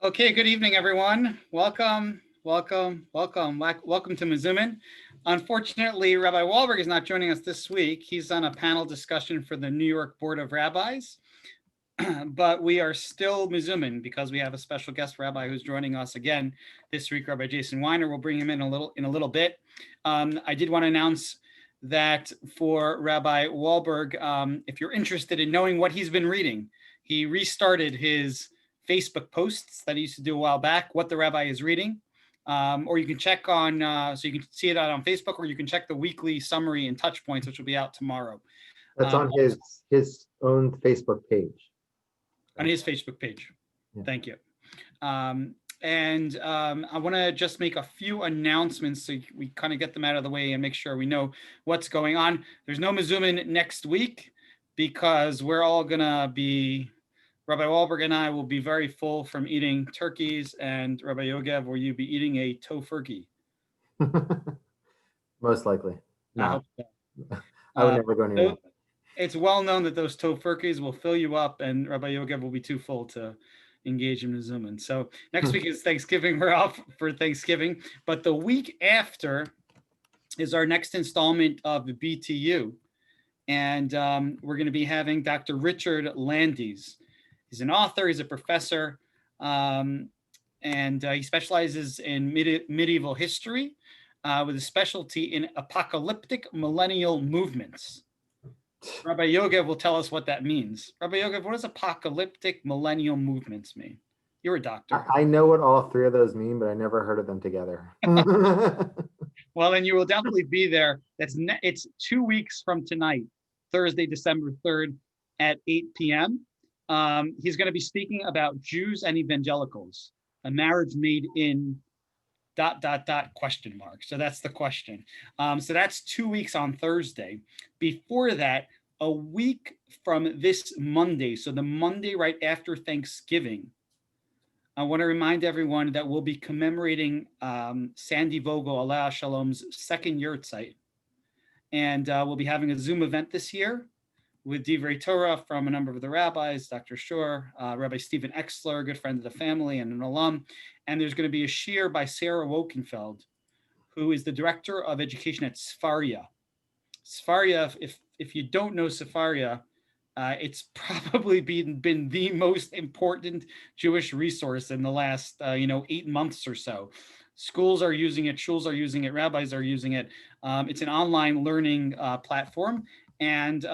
Okay, good evening, everyone. Welcome to MeZooMin. Unfortunately, Rabbi Wahlberg is not joining us this week. He's on a panel discussion for the New York Board of Rabbis. But we are still MeZooMin because we have a special guest rabbi who's joining us again this week, Rabbi Jason Weiner. We'll bring him in a little bit. I did want to announce that for Rabbi Wahlberg, if you're interested in knowing what he's been reading, he restarted his Facebook posts that he used to do a while back, what the rabbi is reading. Or you can check on, so you can see it out on Facebook, or you can check the weekly summary and touch points, which will be out tomorrow. That's on his own Facebook page. On his Facebook page. Yeah. Thank you. I want to just make a few announcements so we kind of get them out of the way and make sure we know what's going on. There's no MeZooMin next week because we're all going to be, Rabbi Wahlberg and I will be very full from eating turkeys, and Rabbi Yogev, will you be eating a tofurkey? Most likely. No. I hope so. I would never go near that. It's well known that those tofurkeys will fill you up, and Rabbi Yogev will be too full to engage in MeZooMin. So next week is Thanksgiving. We're off for Thanksgiving. But the week after is our next installment of the BTU. And we're going to be having Dr. Richard Landes. He's an author. He's a professor. And he specializes in medieval history with a specialty in apocalyptic millennial movements. Rabbi Yogev will tell us what that means. Rabbi Yogev, what does apocalyptic millennial movements mean? You're a doctor. I know what all three of those mean, but I never heard of them together. Well, then you will definitely be there. It's 2 weeks from tonight, Thursday, December 3rd at 8 p.m. He's going to be speaking about Jews and evangelicals, a marriage made in ... So that's the question. So that's 2 weeks on Thursday. Before that, a week from this Monday, so the Monday right after Thanksgiving, I want to remind everyone that we'll be commemorating Sandy Vogel, Alaa Shalom's second yahrzeit. And we'll be having a Zoom event this year with Divrei Torah from a number of the rabbis, Dr. Shor, Rabbi Stephen Exler, a good friend of the family and an alum. And there's going to be a shiur by Sarah Wokenfeld, who is the director of education at Sefaria. Sefaria, if you don't know Sefaria, it's probably been the most important Jewish resource in the last 8 months or so. Schools are using it, shuls are using it, rabbis are using it. It's an online learning platform. And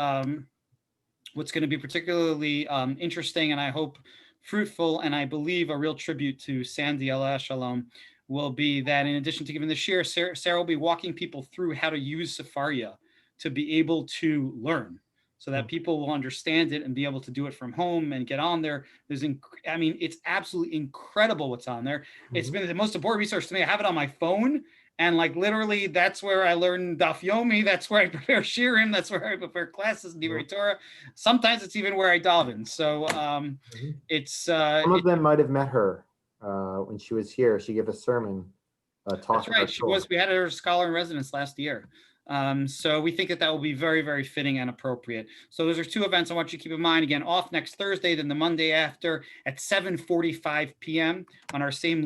what's going to be particularly interesting, and I hope fruitful, and I believe a real tribute to Sandy Alaa Shalom, will be that in addition to giving the shiur, Sarah will be walking people through how to use Sefaria to be able to learn, so that people will understand it and be able to do it from home and get on there. It's absolutely incredible what's on there. Mm-hmm. It's been the most important resource to me. I have it on my phone, and literally that's where I learn Daf Yomi. That's where I prepare shiurim. That's where I prepare classes in Divrei Torah. Sometimes it's even where I daven. So it's some of them might have met her when she was here. She gave a sermon. That's right. We had her scholar in residence last year. So we think that will be very, very fitting and appropriate. So those are two events I want you to keep in mind. Again, off next Thursday, then the Monday after at 7:45 p.m. on our same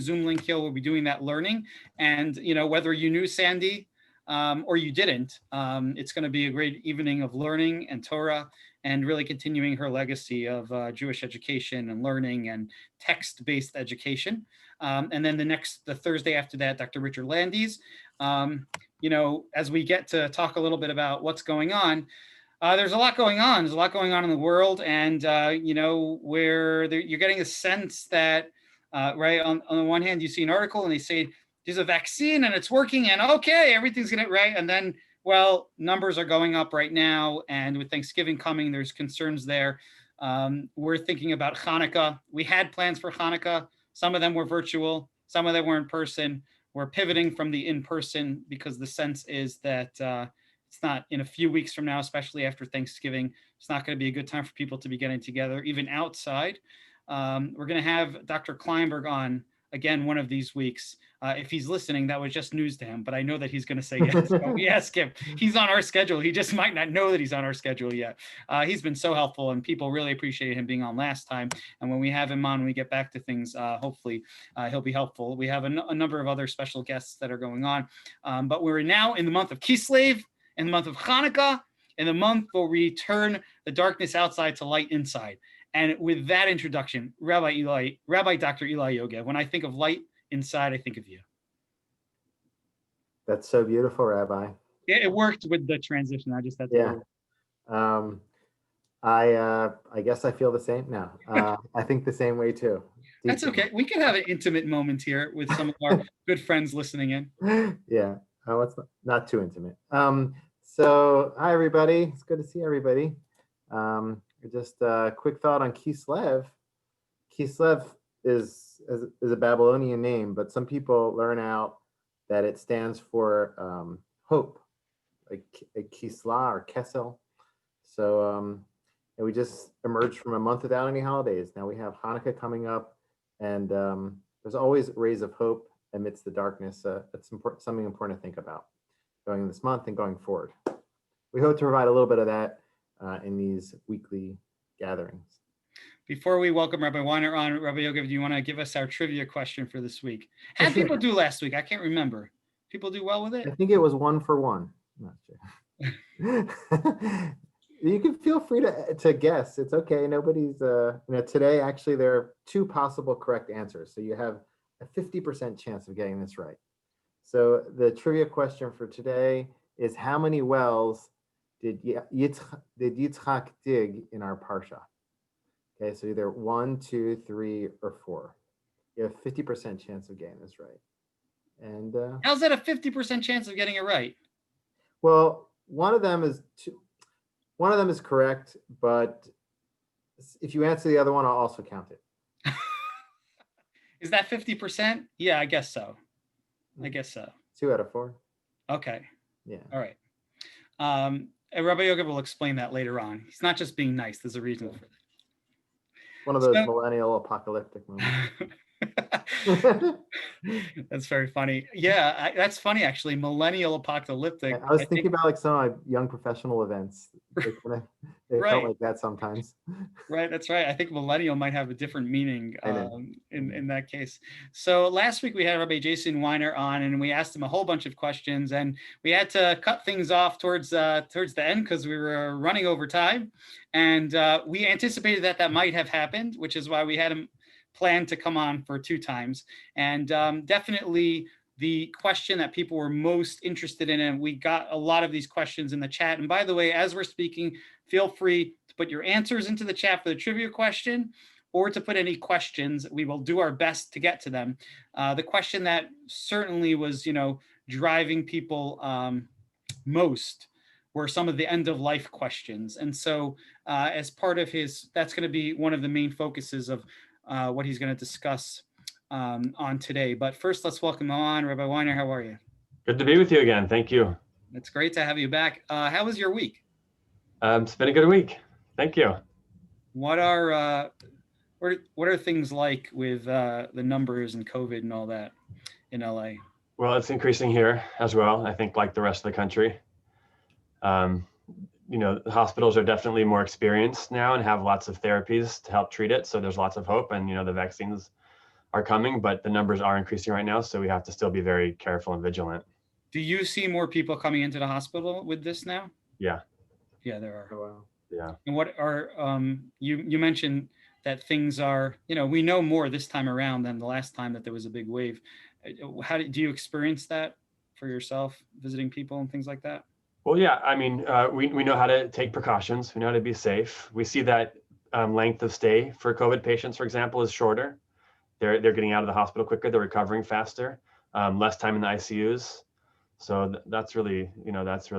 Zoom link here. We'll be doing that learning. And, whether you knew Sandy or you didn't, it's going to be a great evening of learning and Torah and really continuing her legacy of Jewish education and learning and text-based education. And then the Thursday after that, Dr. Richard Landes. As we get to talk a little bit about what's going on, there's a lot going on. There's a lot going on in the world. And, where you're getting a sense that, right, on the one hand, you see an article and they say, there's a vaccine and it's working and okay, everything's going to right. And then, well, numbers are going up right now. And with Thanksgiving coming, there's concerns there. We're thinking about Hanukkah. We had plans for Hanukkah. Some of them were virtual. Some of them were in person. We're pivoting from the in-person because the sense is that it's not in a few weeks from now, especially after Thanksgiving, it's not going to be a good time for people to be getting together, even outside. We're going to have Dr. Kleinberg on again one of these weeks If he's listening, that was just news to him, but I know that he's going to say yes. So we ask him. He's on our schedule. He just might not know that he's on our schedule yet. He's been so helpful, and people really appreciate him being on last time. And when we have him on, when we get back to things, hopefully he'll be helpful. We have a number of other special guests that are going on, but we're now in the month of Kislev, in the month of Hanukkah, in the month where we turn the darkness outside to light inside. And with that introduction, Rabbi Dr. Eli Yogev, when I think of light inside, I think of you. That's so beautiful, Rabbi. Yeah, it worked with the transition. I just had to. I guess I feel the same now. I think the same way too. That's okay. We can have an intimate moment here with some of our good friends listening in. Yeah, it's not too intimate. So hi everybody. It's good to see everybody. Just a quick thought on Kislev. Kislev is a Babylonian name, but some people learn out that it stands for hope, like Kisla or Kesel. So and we just emerged from a month without any holidays. Now we have Hanukkah coming up, and there's always rays of hope amidst the darkness. That's something important to think about going this month and going forward. We hope to provide a little bit of that in these weekly gatherings. Before we welcome Rabbi Weiner on, Rabbi Yogev, do you want to give us our trivia question for this week? How did people do last week? I can't remember. People do well with it? I think it was 1 for 1. I'm not sure. You can feel free to guess. It's okay. Nobody's, today actually there are 2 possible correct answers. So you have a 50% chance of getting this right. So the trivia question for today is, how many wells did Yitzchak dig in our parsha? Okay, so either 1, 2, 3, or 4. You have 50% chance of getting this right. And how's that a 50% chance of getting it right? Well, one of them is correct, but if you answer the other one, I'll also count it. Is that 50%? Yeah, I guess so. 2 out of 4. Okay. Yeah. All right. Rabbi Yogev will explain that later on. He's not just being nice. There's a reason for that. One of those millennial apocalyptic moments. That's very funny. Yeah, that's funny actually. Millennial apocalyptic. I was thinking about like some of my young professional events. They right. felt like that sometimes. Right, that's right. I think millennial might have a different meaning in that case. So last week we had Rabbi Jason Weiner on, and we asked him a whole bunch of questions, and we had to cut things off towards the end because we were running over time, and we anticipated that might have happened, which is why we had him planned to come on for 2 times. And definitely the question that people were most interested in, and we got a lot of these questions in the chat. And by the way, as we're speaking, feel free to put your answers into the chat for the trivia question, or to put any questions. We will do our best to get to them. The question that certainly was, driving people most were some of the end of life questions. And so as part of that's going to be one of the main focuses of what he's going to discuss on today. But first, let's welcome him on. Rabbi Weiner, how are you? Good to be with you again. Thank you. It's great to have you back. How was your week? It's been a good week. Thank you. What are things like with the numbers and COVID and all that in LA? Well, it's increasing here as well. I think like the rest of the country. The hospitals are definitely more experienced now and have lots of therapies to help treat it. So there's lots of hope, and the vaccines are coming, but the numbers are increasing right now. So we have to still be very careful and vigilant. Do you see more people coming into the hospital with this now? Yeah. Yeah, there are. Oh, wow. Yeah. And what are you mentioned that things are, we know more this time around than the last time that there was a big wave. How do you experience that for yourself, visiting people and things like that? Well, yeah, I mean, we know how to take precautions. We know how to be safe. We see that length of stay for COVID patients, for example, is shorter. They're getting out of the hospital quicker. They're recovering faster. Less time in the ICUs. So that's really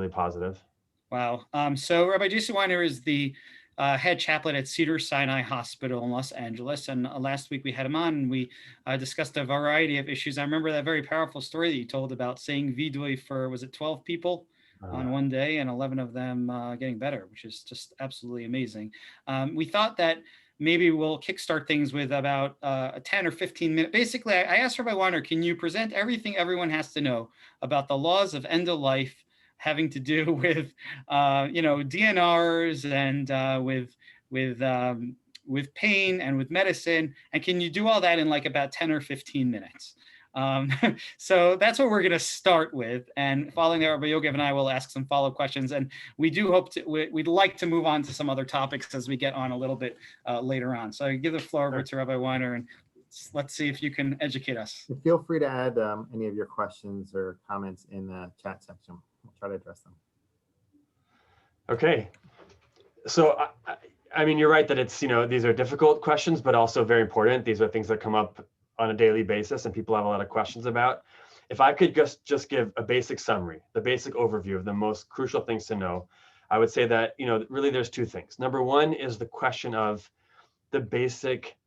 positive. Wow. So Rabbi Jason Weiner is the head chaplain at Cedars-Sinai Hospital in Los Angeles. And last week we had him on, and we discussed a variety of issues. I remember that very powerful story that you told about saying vidui for, was it 12 people on one day, and 11 of them getting better, which is just absolutely amazing. We thought that maybe we'll kickstart things with about a 10 or 15 minute. Basically, I asked Rabbi Weiner, can you present everything everyone has to know about the laws of end of life having to do with, DNRs and with pain and with medicine, and can you do all that in like about 10 or 15 minutes? Um, so that's what we're going to start with, and following that, Rabbi Yogev and I will ask some follow-up questions, and we do hope to, we'd like to move on to some other topics as we get on a little bit later on. So I give the floor over to Rabbi Weiner, and let's see if you can educate us. Feel free to add any of your questions or comments in the chat section. We'll try to address them. Okay. So, I mean, you're right that it's, these are difficult questions, but also very important. These are things that come up on a daily basis and people have a lot of questions about. If I could just give a basic summary, the basic overview of the most crucial things to know, I would say that, really there's two things. Number one is the question of the basic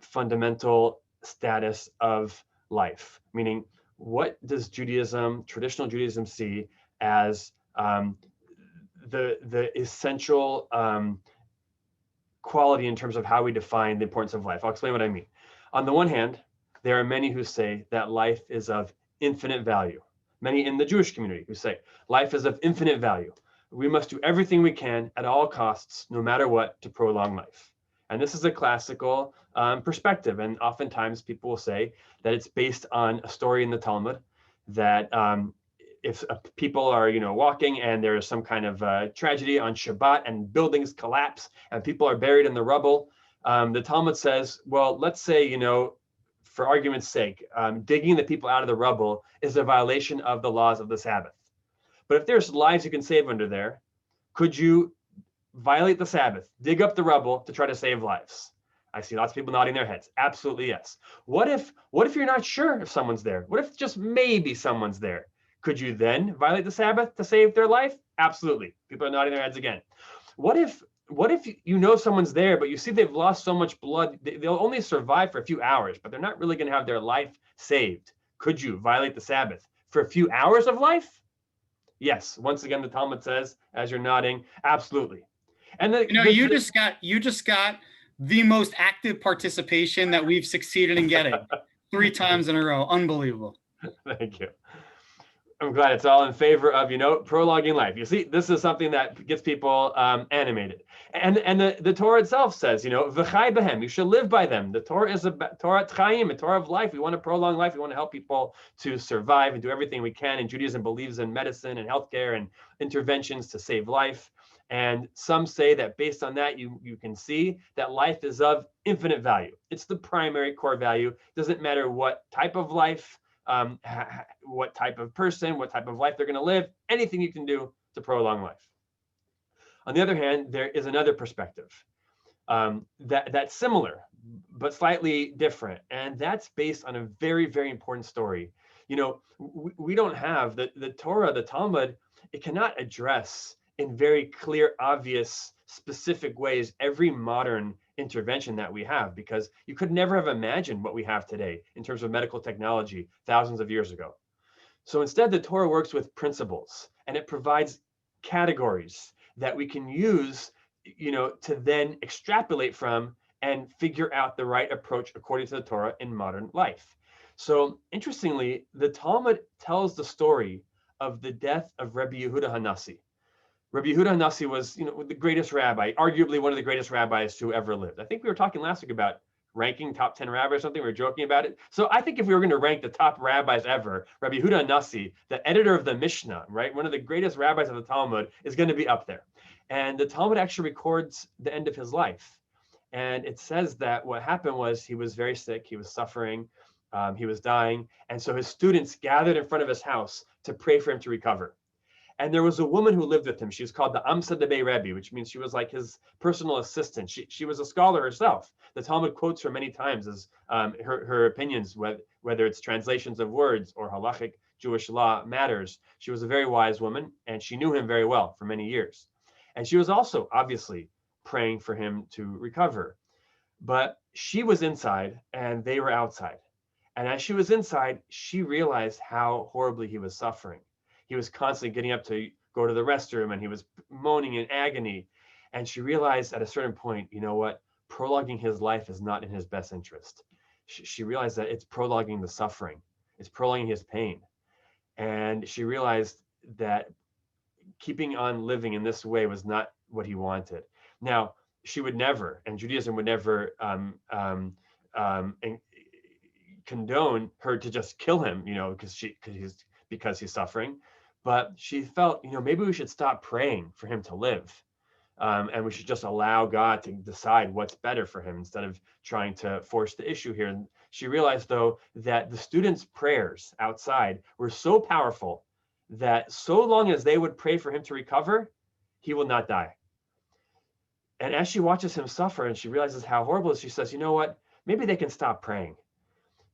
fundamental status of life, meaning what does Judaism, traditional Judaism, see as the essential quality in terms of how we define the importance of life. I'll explain what I mean. On the one hand, there are many who say that life is of infinite value. Many in the Jewish community who say life is of infinite value. We must do everything we can at all costs, no matter what, to prolong life. And this is a classical perspective. And oftentimes people will say that it's based on a story in the Talmud that if people are, walking and there is some kind of tragedy on Shabbat and buildings collapse and people are buried in the rubble, the Talmud says, well, let's say, for argument's sake, digging the people out of the rubble is a violation of the laws of the Sabbath. But if there's lives you can save under there, could you violate the Sabbath, dig up the rubble to try to save lives? I see lots of people nodding their heads. Absolutely, yes. What if you're not sure if someone's there? What if just maybe someone's there? Could you then violate the Sabbath to save their life? Absolutely. People are nodding their heads again. What if someone's there, but you see they've lost so much blood, they'll only survive for a few hours, but they're not really going to have their life saved? Could you violate the Sabbath for a few hours of life? Yes. Once again, the Talmud says, as you're nodding, absolutely. And you just got the most active participation that we've succeeded in getting 3 times in a row. Unbelievable. Thank you. I'm glad it's all in favor of, prolonging life. You see, this is something that gets people animated. And the Torah itself says, v'chai behem, you should live by them. The Torah is a Torah t'chaim, a Torah of life. We want to prolong life. We want to help people to survive and do everything we can. And Judaism believes in medicine and healthcare and interventions to save life. And some say that based on that, you can see that life is of infinite value. It's the primary core value. It doesn't matter what type of life, what type of person, what type of life they're going to live, anything you can do to prolong life. On the other hand, there is another perspective that's similar, but slightly different. And that's based on a very, very important story. We don't have the Torah, the Talmud, it cannot address in very clear, obvious, specific ways every modern intervention that we have, because you could never have imagined what we have today in terms of medical technology thousands of years ago. So instead, the Torah works with principles, and it provides categories that we can use, to then extrapolate from and figure out the right approach according to the Torah in modern life. So interestingly, the Talmud tells the story of the death of Rabbi Yehuda Hanassi. Rabbi Yehuda Hanassi was, the greatest rabbi, arguably one of the greatest rabbis who ever lived. I think we were talking last week about ranking top 10 rabbis or something. We were joking about it. So I think if we were going to rank the top rabbis ever, Rabbi Yehuda Hanassi, the editor of the Mishnah, right, one of the greatest rabbis of the Talmud, is going to be up there. And the Talmud actually records the end of his life. And it says that what happened was he was very sick. He was suffering. He was dying. And so his students gathered in front of his house to pray for him to recover. And there was a woman who lived with him. She was called the Amsa Debe Rebbe, which means she was like his personal assistant. She was a scholar herself. The Talmud quotes her many times as her opinions, whether it's translations of words or halachic Jewish law matters. She was a very wise woman, and she knew him very well for many years. And she was also obviously praying for him to recover. But she was inside and they were outside. And as she was inside, she realized how horribly he was suffering. He was constantly getting up to go to the restroom and he was moaning in agony. And she realized at a certain point, you know what? prolonging his life is not in his best interest. She realized that it's prolonging the suffering, it's prolonging his pain. And she realized that keeping on living in this way was not what he wanted. Now, she would never, and Judaism would never condone her to just kill him, because he's suffering. But she felt, maybe we should stop praying for him to live. And we should just allow God to decide what's better for him instead of trying to force the issue here. And she realized, though, that the students' prayers outside were so powerful that so long as they would pray for him to recover, he will not die. And as she watches him suffer and she realizes how horrible it is, she says, you know what? Maybe they can stop praying.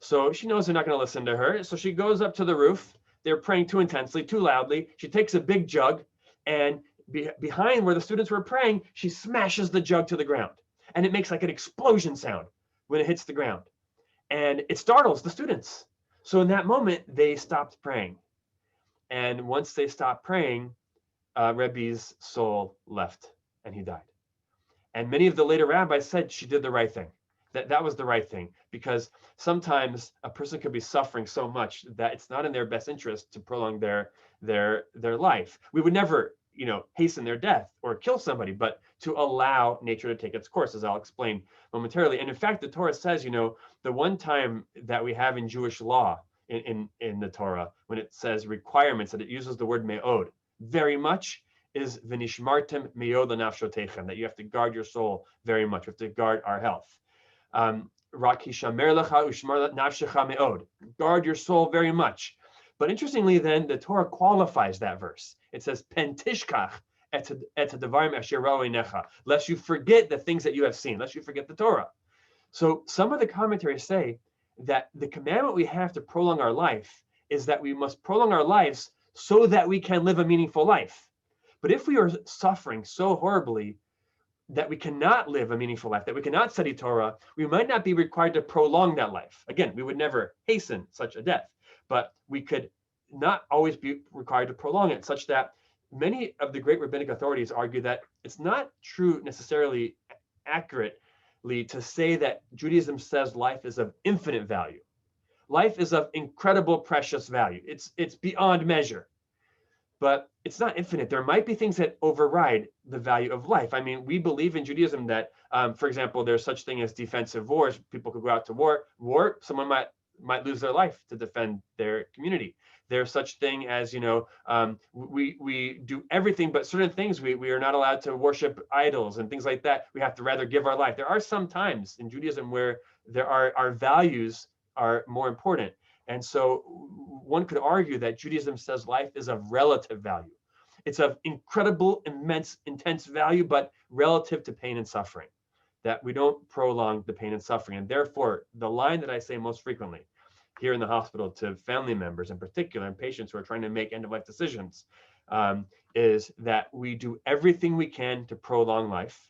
So she knows they're not going to listen to her. So she goes up to the roof. They're praying too intensely, too loudly. She takes a big jug, and behind where the students were praying, she smashes the jug to the ground. And it makes like an explosion sound when it hits the ground. And it startles the students. So in that moment, they stopped praying. And once they stopped praying, Rebbe's soul left and he died. And many of the later rabbis said she did the right thing. That was the right thing, because sometimes a person could be suffering so much that it's not in their best interest to prolong their life. We would never, hasten their death or kill somebody, but to allow nature to take its course, as I'll explain momentarily. And in fact, the Torah says, the one time that we have in Jewish law, in the Torah, when it says requirements, that it uses the word me'od very much, is v'nishmartem me'od l'nafshotechem, that you have to guard your soul very much. We have to guard our health. Guard your soul very much. But interestingly, then the Torah qualifies that verse. It says, "Pen tishkach et hadavarim asher ra'u einecha," lest you forget the things that you have seen, lest you forget the Torah. So some of the commentaries say that the commandment we have to prolong our life is that we must prolong our lives so that we can live a meaningful life. But if we are suffering so horribly that we cannot live a meaningful life, that we cannot study Torah, we might not be required to prolong that life. Again, we would never hasten such a death, but we could not always be required to prolong it, such that many of the great rabbinic authorities argue that it's not true necessarily accurately to say that Judaism says life is of infinite value. Life is of incredible, precious value. It's beyond measure. But it's not infinite. There might be things that override the value of life. I mean, we believe in Judaism that, for example, there's such thing as defensive wars. People could go out to war. Someone might lose their life to defend their community. There's such thing as, we do everything, but certain things we are not allowed to worship idols and things like that. We have to rather give our life. There are some times in Judaism where our values are more important. And so one could argue that Judaism says life is of relative value. It's of incredible, immense, intense value, but relative to pain and suffering, that we don't prolong the pain and suffering. And therefore, the line that I say most frequently here in the hospital to family members in particular and patients who are trying to make end-of-life decisions is that we do everything we can to prolong life,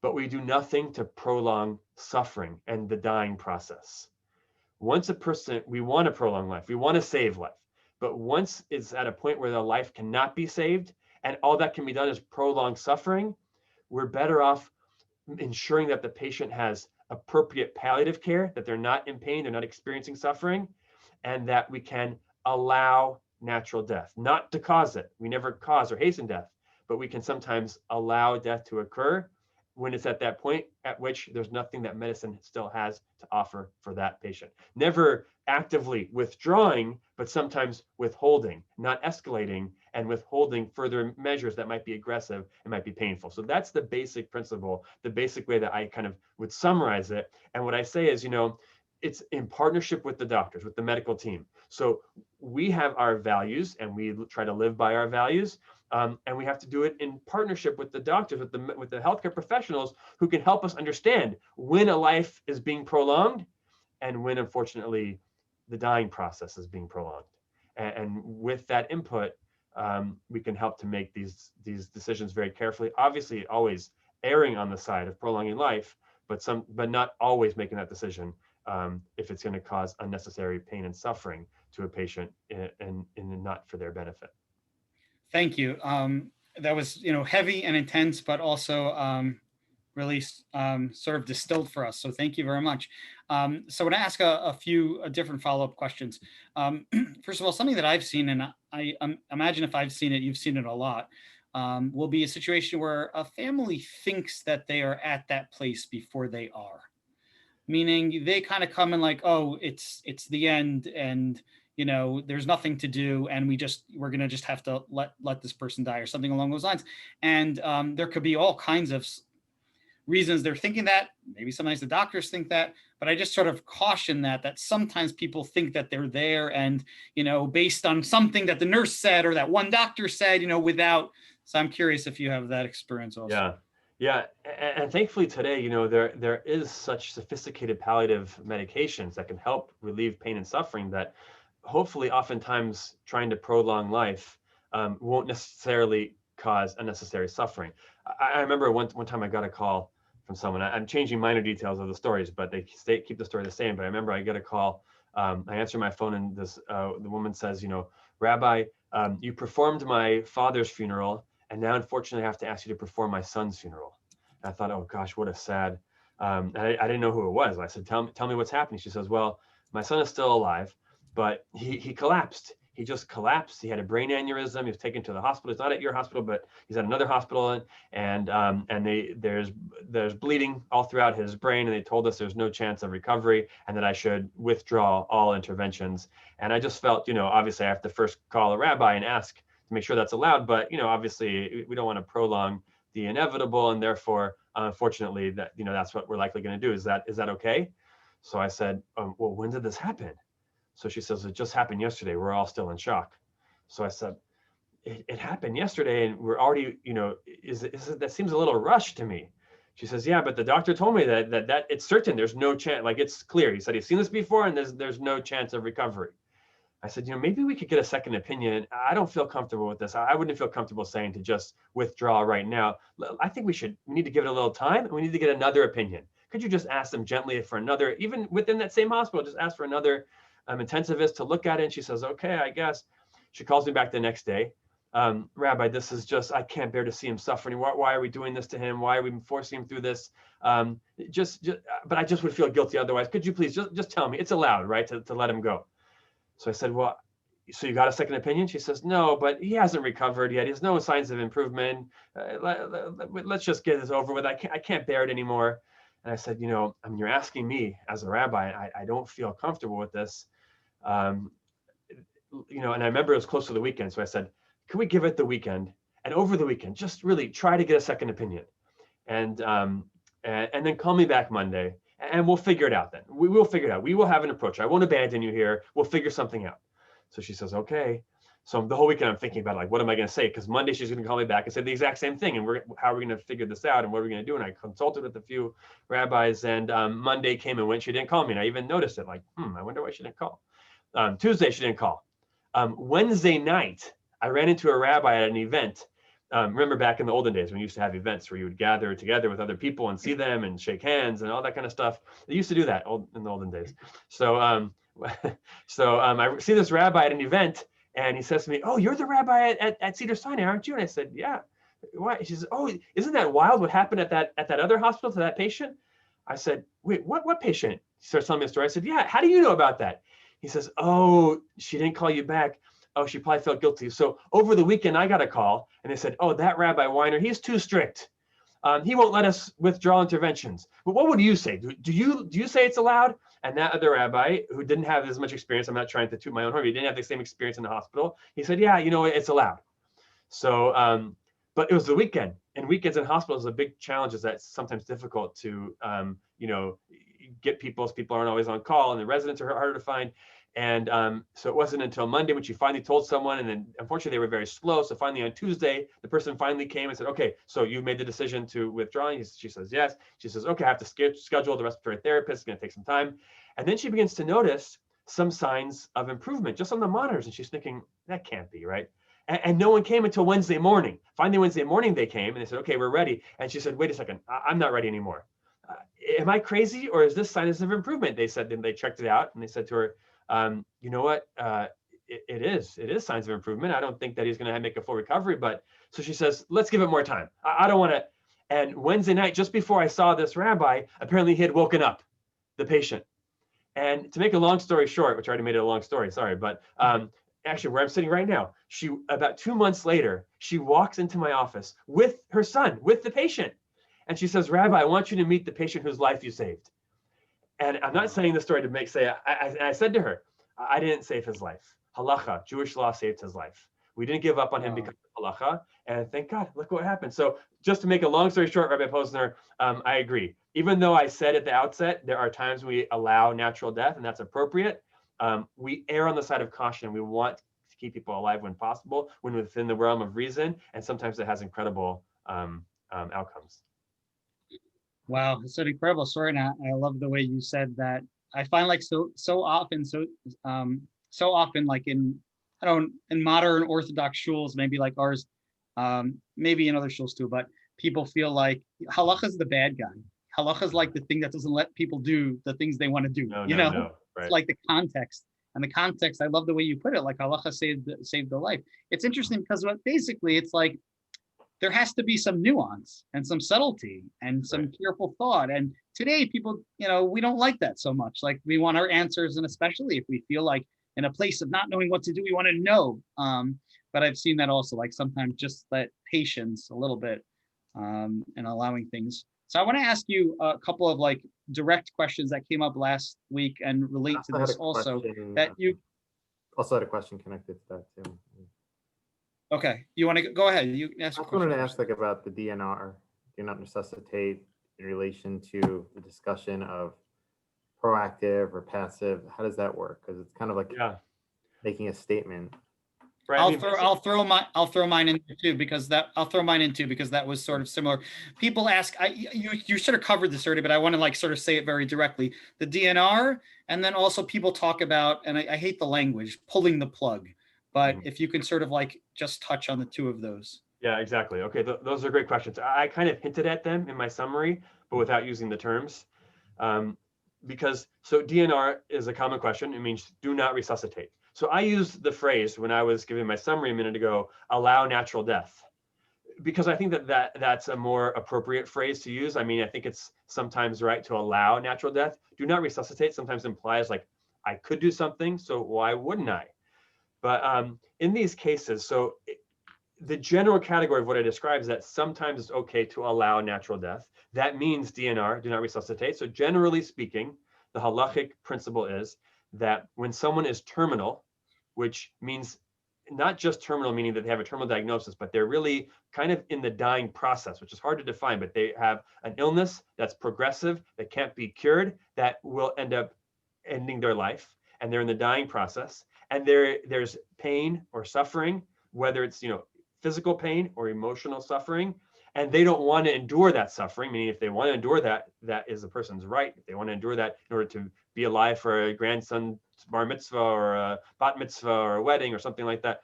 but we do nothing to prolong suffering and the dying process. Once a person, we want to prolong life, we want to save life, but once it's at a point where the life cannot be saved and all that can be done is prolong suffering, we're better off ensuring that the patient has appropriate palliative care, that they're not in pain, they're not experiencing suffering, and that we can allow natural death, not to cause it. We never cause or hasten death, but we can sometimes allow death to occur when it's at that point at which there's nothing that medicine still has to offer for that patient. Never actively withdrawing, but sometimes withholding, not escalating, and withholding further measures that might be aggressive and might be painful. So that's the basic principle, the basic way that I kind of would summarize it. And what I say is, it's in partnership with the doctors, with the medical team. So we have our values and we try to live by our values. And we have to do it in partnership with the doctors, with the healthcare professionals who can help us understand when a life is being prolonged and when, unfortunately, the dying process is being prolonged. And with that input, we can help to make these decisions very carefully. Obviously, always erring on the side of prolonging life, but not always making that decision if it's going to cause unnecessary pain and suffering to a patient and not for their benefit. Thank you. That was, heavy and intense, but also really sort of distilled for us. So thank you very much. So I want to ask a few different follow-up questions. First of all, something that I've seen, and I imagine if I've seen it, you've seen it a lot, will be a situation where a family thinks that they are at that place before they are. Meaning they kind of come in like, oh, it's the end, and there's nothing to do, and we're gonna just have to let this person die or something along those lines. And there could be all kinds of reasons they're thinking that. Maybe sometimes the doctors think that, but I just sort of caution that sometimes people think that they're there, and based on something that the nurse said or that one doctor said, without. So I'm curious if you have that experience also. Yeah. Yeah, and thankfully today, there is such sophisticated palliative medications that can help relieve pain and suffering that hopefully oftentimes trying to prolong life won't necessarily cause unnecessary suffering. I remember one time I got a call from someone. I'm changing minor details of the stories, but they keep the story the same. But I remember I get a call. I answer my phone, and the woman says, Rabbi, you performed my father's funeral, and now unfortunately I have to ask you to perform my son's funeral. And I thought, oh gosh, what a sad. And I didn't know who it was. I said, tell me what's happening. She says, well, my son is still alive, but he collapsed. He just collapsed. He had a brain aneurysm. He was taken to the hospital. He's not at your hospital, but he's at another hospital, and there's bleeding all throughout his brain, and they told us there's no chance of recovery, and that I should withdraw all interventions. And I just felt, obviously I have to first call a rabbi and ask to make sure that's allowed, but obviously we don't want to prolong the inevitable, and therefore, unfortunately, that that's what we're likely going to do. Is that okay? So I said, well, when did this happen? So she says, it just happened yesterday. We're all still in shock. So I said, it happened yesterday, and we're already, that seems a little rushed to me. She says, yeah, but the doctor told me that it's certain. There's no chance, like it's clear. He said he's seen this before, and there's no chance of recovery. I said, maybe we could get a second opinion. I don't feel comfortable with this. I wouldn't feel comfortable saying to just withdraw right now. I think we need to give it a little time, and we need to get another opinion. Could you just ask them gently for another, even within that same hospital, just ask for another intensivist to look at it? And she says, okay, I guess. She calls me back the next day. Rabbi, this is just, I can't bear to see him suffering. Why are we doing this to him? Why are we forcing him through this? But I just would feel guilty otherwise. Could you please just tell me? It's allowed, right, to let him go. So I said, well, so you got a second opinion? She says, no, but he hasn't recovered yet. He has no signs of improvement. Let's just get this over with. I can't bear it anymore. And I said, you're asking me as a rabbi, I don't feel comfortable with this. And I remember it was close to the weekend. So I said, can we give it the weekend? And over the weekend, just really try to get a second opinion. And then call me back Monday, and we'll figure it out then. We will figure it out. We will have an approach. I won't abandon you here. We'll figure something out. So she says, okay. So the whole weekend I'm thinking about, like, what am I going to say? Because Monday she's going to call me back and say the exact same thing. And how are we going to figure this out? And what are we going to do? And I consulted with a few rabbis, and Monday came and went. She didn't call me. And I even noticed it, like, I wonder why she didn't call. Tuesday, she didn't call. Wednesday night, I ran into a rabbi at an event. Remember back in the olden days when we used to have events where you would gather together with other people and see them and shake hands and all that kind of stuff. They used to do that in the olden days. So I see this rabbi at an event, and he says to me, oh, you're the rabbi at Cedars-Sinai, aren't you? And I said, yeah. Why? She says, oh, isn't that wild what happened at that other hospital to that patient? I said, wait, what patient? He starts telling me a story. I said, yeah, how do you know about that? He says, oh, she didn't call you back. Oh, she probably felt guilty. So over the weekend, I got a call, and they said, oh, that Rabbi Weiner, he's too strict. He won't let us withdraw interventions. But what would you say? Do you say it's allowed? And that other rabbi, who didn't have as much experience, I'm not trying to toot my own horn, he didn't have the same experience in the hospital. He said, yeah, it's allowed. So, but it was the weekend, and weekends in hospitals, a big challenge is that it's sometimes difficult to, get people, as people aren't always on call, and the residents are harder to find. And so it wasn't until Monday when she finally told someone, and then unfortunately they were very slow. So finally on Tuesday, the person finally came and said, okay, so you made the decision to withdraw? She says, yes. She says, okay, I have to schedule the respiratory therapist. It's going to take some time. And then she begins to notice some signs of improvement just on the monitors. And she's thinking, that can't be right. And no one came until Wednesday morning. Finally, Wednesday morning they came and they said, okay, we're ready. And she said, wait a second, I'm not ready anymore. Am I crazy, or is this signs of improvement? They said, then they checked it out, and they said to her, you know what, it is signs of improvement. I don't think that he's going to make a full recovery, but so she says, let's give it more time. I don't want to. And Wednesday night, just before I saw this rabbi, apparently he had woken up the patient. And to make a long story short, which I already made it a long story, sorry, but actually where I'm sitting right now, she, about 2 months later, she walks into my office with her son, with the patient. And she says, Rabbi, I want you to meet the patient whose life you saved. And I'm not saying this story to I said to her, I didn't save his life. Halacha, Jewish law saved his life. We didn't give up on him because of halacha. And thank God, look what happened. So just to make a long story short, Rabbi Posner, I agree. Even though I said at the outset, there are times we allow natural death and that's appropriate. We err on the side of caution. We want to keep people alive when possible, when within the realm of reason. And sometimes it has incredible outcomes. Wow, it's an incredible story, and I love the way you said that. I find like so often like in modern Orthodox shuls, maybe like ours, maybe in other shuls too, but people feel like halacha is the bad guy. Halacha is like the thing that doesn't let people do the things they want to do. No, right. It's like the context. And the context, I love the way you put it, like halacha saved the life. It's interesting because basically it's like there has to be some nuance and some subtlety and some careful thought. And today people, we don't like that so much. Like we want our answers, and especially if we feel like in a place of not knowing what to do, we want to know. But I've seen that also, like sometimes just that patience a little bit and allowing things. So I want to ask you a couple of like direct questions that came up last week and relate to this also. That you also had a question connected to that too. Okay, you want to go ahead? You ask. I wanted to ask like about the DNR, do not necessitate, in relation to the discussion of proactive or passive. How does that work? Because it's kind of like making a statement. Right. I'll throw mine in too, because that was sort of similar. People ask, you sort of covered this already, but I want to like sort of say it very directly. The DNR, and then also people talk about, and I hate the language, pulling the plug. But if you can sort of like just touch on the two of those. Yeah, exactly. Okay, those are great questions. I kind of hinted at them in my summary, but without using the terms. Because DNR is a common question. It means do not resuscitate. So I used the phrase when I was giving my summary a minute ago, allow natural death, because I think that's a more appropriate phrase to use. I mean, I think it's sometimes right to allow natural death. Do not resuscitate sometimes implies like, I could do something, so why wouldn't I? But in these cases, the general category of what I describe is that sometimes it's okay to allow natural death. That means DNR, do not resuscitate. So generally speaking, the halachic principle is that when someone is terminal, which means not just terminal, meaning that they have a terminal diagnosis, but they're really kind of in the dying process, which is hard to define, but they have an illness that's progressive, that can't be cured, that will end up ending their life, and they're in the dying process. And there's pain or suffering, whether it's physical pain or emotional suffering, and they don't want to endure that suffering. Meaning, if they want to endure that, that is the person's right. If they want to endure that in order to be alive for a grandson's bar mitzvah or a bat mitzvah or a wedding or something like that,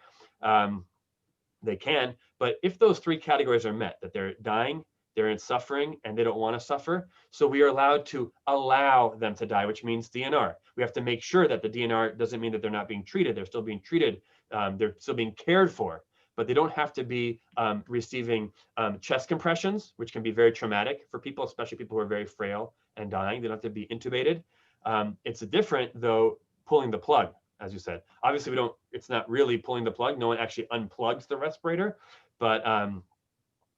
they can. But if those three categories are met, that they're dying, they're in suffering, and they don't want to suffer, so we are allowed to allow them to die, which means DNR. We have to make sure that the DNR doesn't mean that they're not being treated. They're still being treated. They're still being cared for, but they don't have to be receiving chest compressions, which can be very traumatic for people, especially people who are very frail and dying. They don't have to be intubated. It's different, though, pulling the plug, as you said. Obviously, it's not really pulling the plug. No one actually unplugs the respirator, but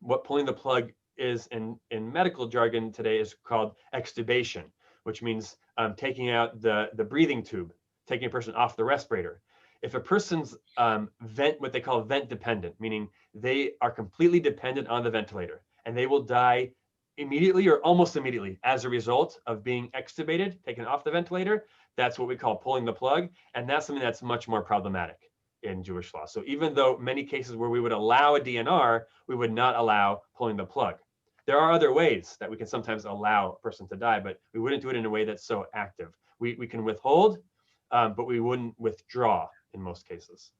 what pulling the plug is in medical jargon today is called extubation, which means taking out the breathing tube, taking a person off the respirator. If a person's what they call vent dependent, meaning they are completely dependent on the ventilator, and they will die immediately or almost immediately as a result of being extubated, taken off the ventilator, that's what we call pulling the plug, and that's something that's much more problematic in Jewish law. So even though many cases where we would allow a DNR, we would not allow pulling the plug. There are other ways that we can sometimes allow a person to die, but we wouldn't do it in a way that's so active. We can withhold, but we wouldn't withdraw in most cases.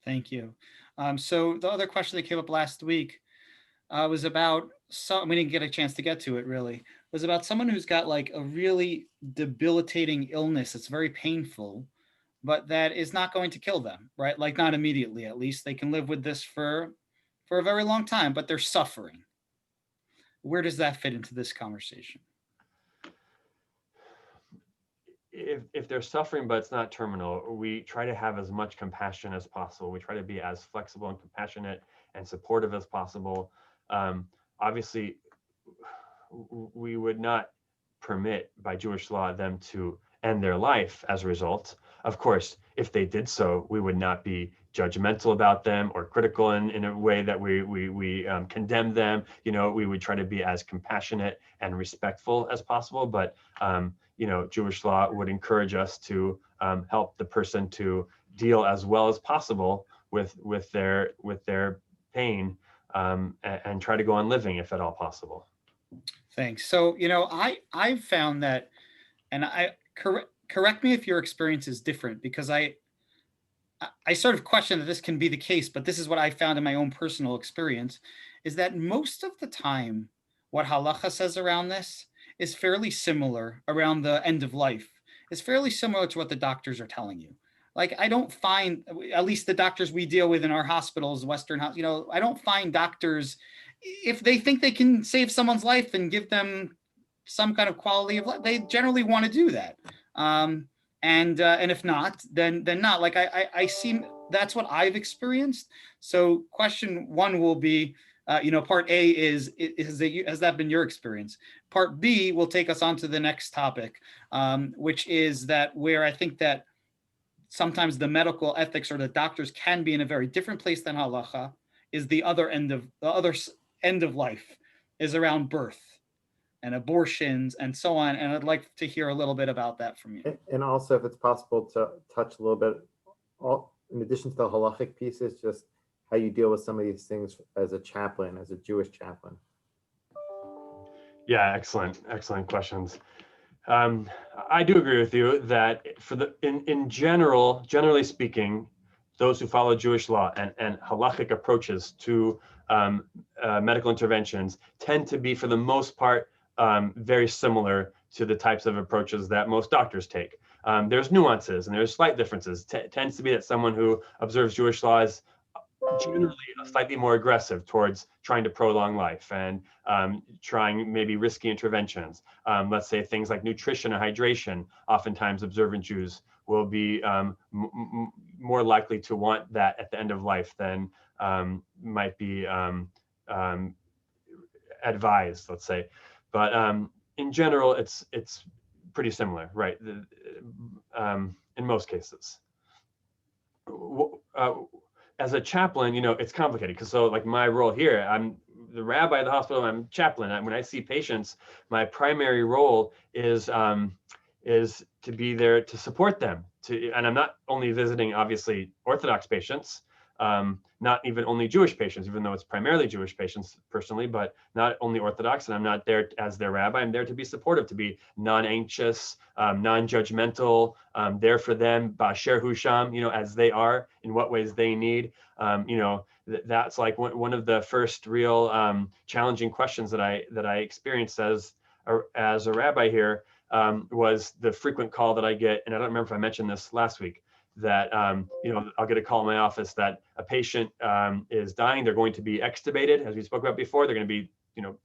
Thank you. So the other question that came up last week was about we didn't get a chance to get to it really, was about someone who's got like a really debilitating illness. It's very painful, but that is not going to kill them, right? Like not immediately, at least. They can live with this for a very long time, but they're suffering. Where does that fit into this conversation? If they're suffering but it's not terminal, we try to have as much compassion as possible. We try to be as flexible and compassionate and supportive as possible. Obviously, we would not permit by Jewish law them to end their life as a result. Of course, if they did so, we would not be judgmental about them or critical in a way that we condemn them. You know, we would try to be as compassionate and respectful as possible. But you know, Jewish law would encourage us to help the person to deal as well as possible with their pain and try to go on living if at all possible. Thanks. So, you know, I've found that, and correct me if your experience is different, because I sort of question that this can be the case, but this is what I found in my own personal experience, is that most of the time, what halacha says around this is fairly similar around the end of life. It's fairly similar to what the doctors are telling you. Like, I don't find, at least the doctors we deal with in our hospitals, Western, you know, I don't find doctors, if they think they can save someone's life and give them some kind of quality of life, they generally want to do that. And if not, then not. Like, I see, that's what I've experienced. So question one will be, you know, part A is has that been your experience? Part B will take us on to the next topic, which is that where I think that sometimes the medical ethics or the doctors can be in a very different place than halacha, is the other end of life, is around birth and abortions and so on. And I'd like to hear a little bit about that from you. And also, if it's possible to touch a little bit, in addition to the halachic pieces, just how you deal with some of these things as a chaplain, as a Jewish chaplain. Yeah, excellent questions. I do agree with you that in generally speaking, those who follow Jewish law and halachic approaches to medical interventions tend to be, for the most part, very similar to the types of approaches that most doctors take. There's nuances and there's slight differences. Tends to be that someone who observes Jewish law is generally slightly more aggressive towards trying to prolong life and trying maybe risky interventions. Let's say things like nutrition and hydration. Oftentimes observant Jews will be more likely to want that at the end of life than might be advised, let's say. But in general, it's pretty similar, right? In most cases. As a chaplain, you know, it's complicated because so like my role here, I'm the rabbi of the hospital, I'm chaplain. When I see patients, my primary role is to be there to support them. And I'm not only visiting, obviously, Orthodox patients, not even only Jewish patients, even though it's primarily Jewish patients personally, but not only Orthodox, and I'm not there as their rabbi. I'm there to be supportive, to be non-anxious, non-judgmental, there for them, ba'asher hu sham, you know, as they are, in what ways they need. You know, that's like one of the first real challenging questions that I experienced as a rabbi here, was the frequent call that I get, and I don't remember if I mentioned this last week, that you know, I'll get a call in my office that a patient is dying. They're going to be extubated, as we spoke about before. They're going to be, you know,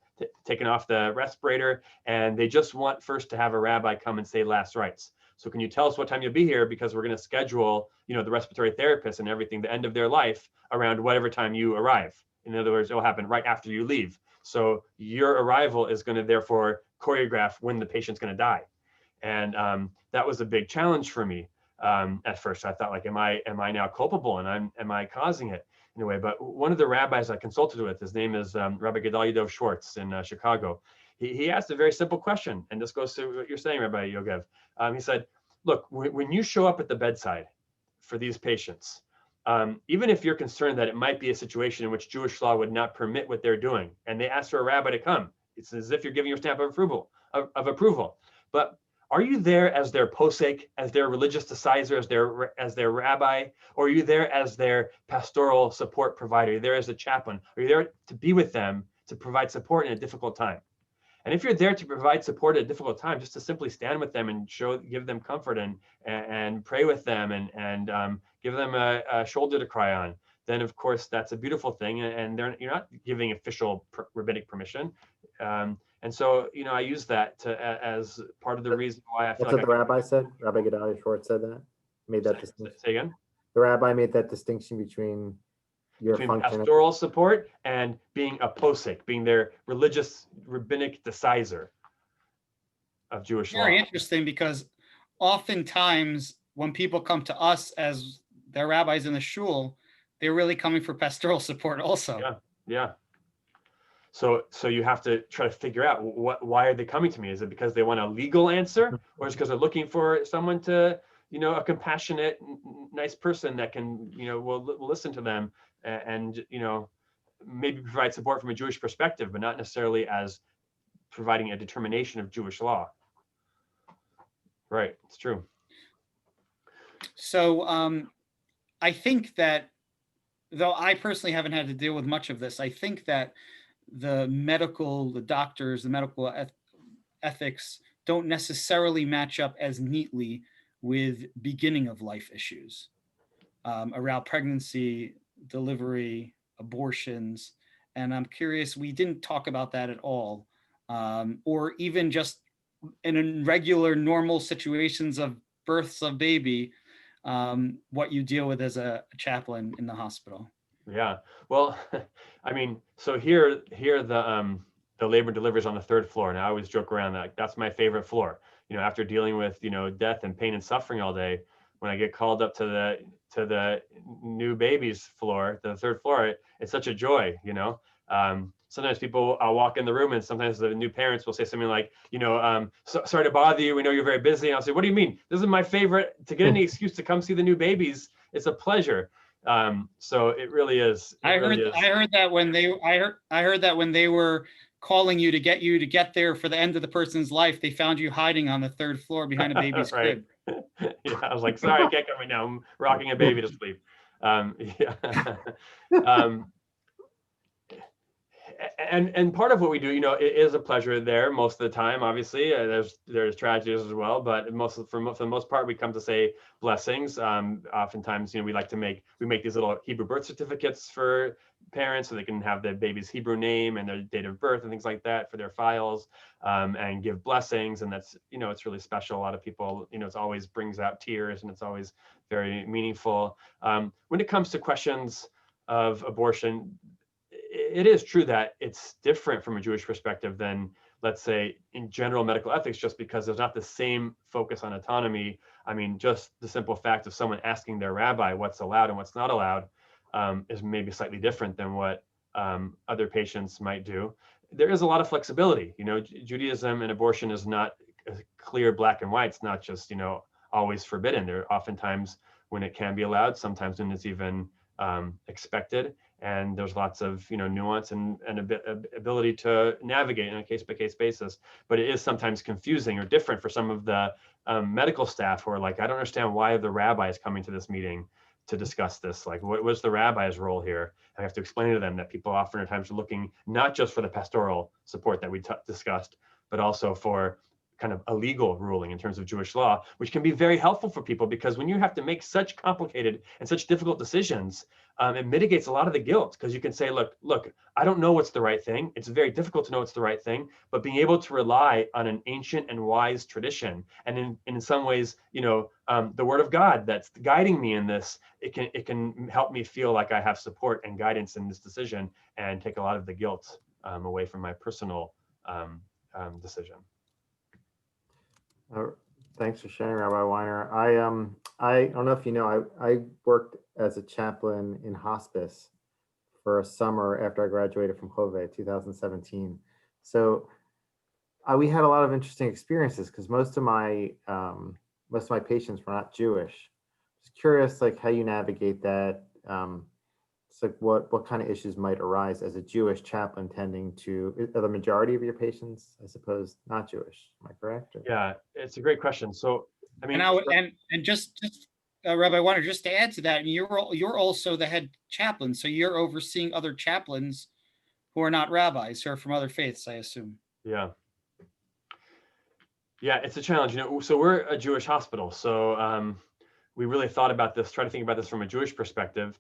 taken off the respirator, and they just want first to have a rabbi come and say last rites. So can you tell us what time you'll be here, because we're going to schedule, you know, the respiratory therapist and everything, the end of their life, around whatever time you arrive. In other words, it will happen right after you leave. So your arrival is going to therefore choreograph when the patient's going to die. And that was a big challenge for me. At first, I thought, like, am I now culpable, and am I causing it in a way? But one of the rabbis I consulted with, his name is Rabbi Gedalia Dov Schwartz in Chicago. He asked a very simple question, and this goes to what you're saying, Rabbi Yogev. He said, look, when you show up at the bedside for these patients, even if you're concerned that it might be a situation in which Jewish law would not permit what they're doing, and they ask for a rabbi to come, it's as if you're giving your stamp of approval. But are you there as their posek, as their religious decider, as their rabbi, or are you there as their pastoral support provider? Are you there as a chaplain? Are you there to be with them, to provide support in a difficult time? And if you're there to provide support at a difficult time, just to simply stand with them and give them comfort and pray with them and give them a shoulder to cry on, then of course that's a beautiful thing, and you're not giving official rabbinic permission. And so, I use that as part of the reason why I feel That's like what the rabbi said. Rabbi Gedalia Schwartz said that, made that distinction. Say again? The rabbi made that distinction between your Between function. pastoral support and being a posek, being their religious rabbinic decisor of Jewish law. Very interesting, because oftentimes when people come to us as their rabbis in the shul, they're really coming for pastoral support also. Yeah. So you have to try to figure out why are they coming to me? Is it because they want a legal answer, or is it because they're looking for someone to, a compassionate, nice person that can, will listen to them and maybe provide support from a Jewish perspective, but not necessarily as providing a determination of Jewish law. Right, it's true. So I think that, though I personally haven't had to deal with much of this, I think that the doctors, the medical ethics don't necessarily match up as neatly with beginning of life issues around pregnancy, delivery, abortions. And I'm curious, we didn't talk about that at all, or even just in regular normal situations of births of baby, what you deal with as a chaplain in the hospital. Yeah, well, I mean, so here the labor and delivery is on the 3rd floor, and I always joke around that that's my favorite floor. After dealing with death and pain and suffering all day, when I get called up to the new baby's floor, the 3rd floor, it's such a joy. Sometimes I'll walk in the room, and sometimes the new parents will say something like, sorry to bother you. We know you're very busy. And I'll say, what do you mean? This is my favorite. To get any excuse to come see the new babies, it's a pleasure. So it really is. I heard that when they were calling you to get there for the end of the person's life, they found you hiding on the 3rd floor behind a baby's crib. Yeah, I was like, sorry, I can't come right now. I'm rocking a baby to sleep. And part of what we do, it is a pleasure there most of the time. Obviously, there's tragedies as well, but for the most part, we come to say blessings. Oftentimes, we make these little Hebrew birth certificates for parents so they can have the baby's Hebrew name and their date of birth and things like that for their files, and give blessings. And that's, it's really special. A lot of people, it always brings out tears, and it's always very meaningful. When it comes to questions of abortion, it is true that it's different from a Jewish perspective than, let's say, in general medical ethics, just because there's not the same focus on autonomy. I mean, just the simple fact of someone asking their rabbi what's allowed and what's not allowed is maybe slightly different than what other patients might do. There is a lot of flexibility. Judaism and abortion is not clear black and white. It's not just, always forbidden. There are oftentimes when it can be allowed, sometimes when it's even expected. And there's lots of nuance and ability to navigate on a case-by-case basis. But it is sometimes confusing or different for some of the medical staff who are like, I don't understand why the rabbi is coming to this meeting to discuss this. Like, what's the rabbi's role here? I have to explain to them that people oftentimes are looking not just for the pastoral support that we discussed, but also for kind of a legal ruling in terms of Jewish law, which can be very helpful for people, because when you have to make such complicated and such difficult decisions, it mitigates a lot of the guilt, because you can say, look, I don't know what's the right thing. It's very difficult to know what's the right thing, but being able to rely on an ancient and wise tradition, and in some ways, the word of God that's guiding me in this, it can help me feel like I have support and guidance in this decision, and take a lot of the guilt away from my personal decision. Thanks for sharing, Rabbi Weiner. I don't know if you know, I worked as a chaplain in hospice for a summer after I graduated from Chove, 2017. So we had a lot of interesting experiences, because most of my patients were not Jewish. Just curious, like, how you navigate that. It's like what kind of issues might arise as a Jewish chaplain tending to, are the majority of your patients, I suppose, not Jewish? Am I correct? Or? Yeah, it's a great question. So, I mean, and just Rabbi Weiner, just to add to that, you're also the head chaplain, so you're overseeing other chaplains who are not rabbis, who are from other faiths, I assume. Yeah, it's a challenge. So we're a Jewish hospital, so we really thought about this, try to think about this from a Jewish perspective.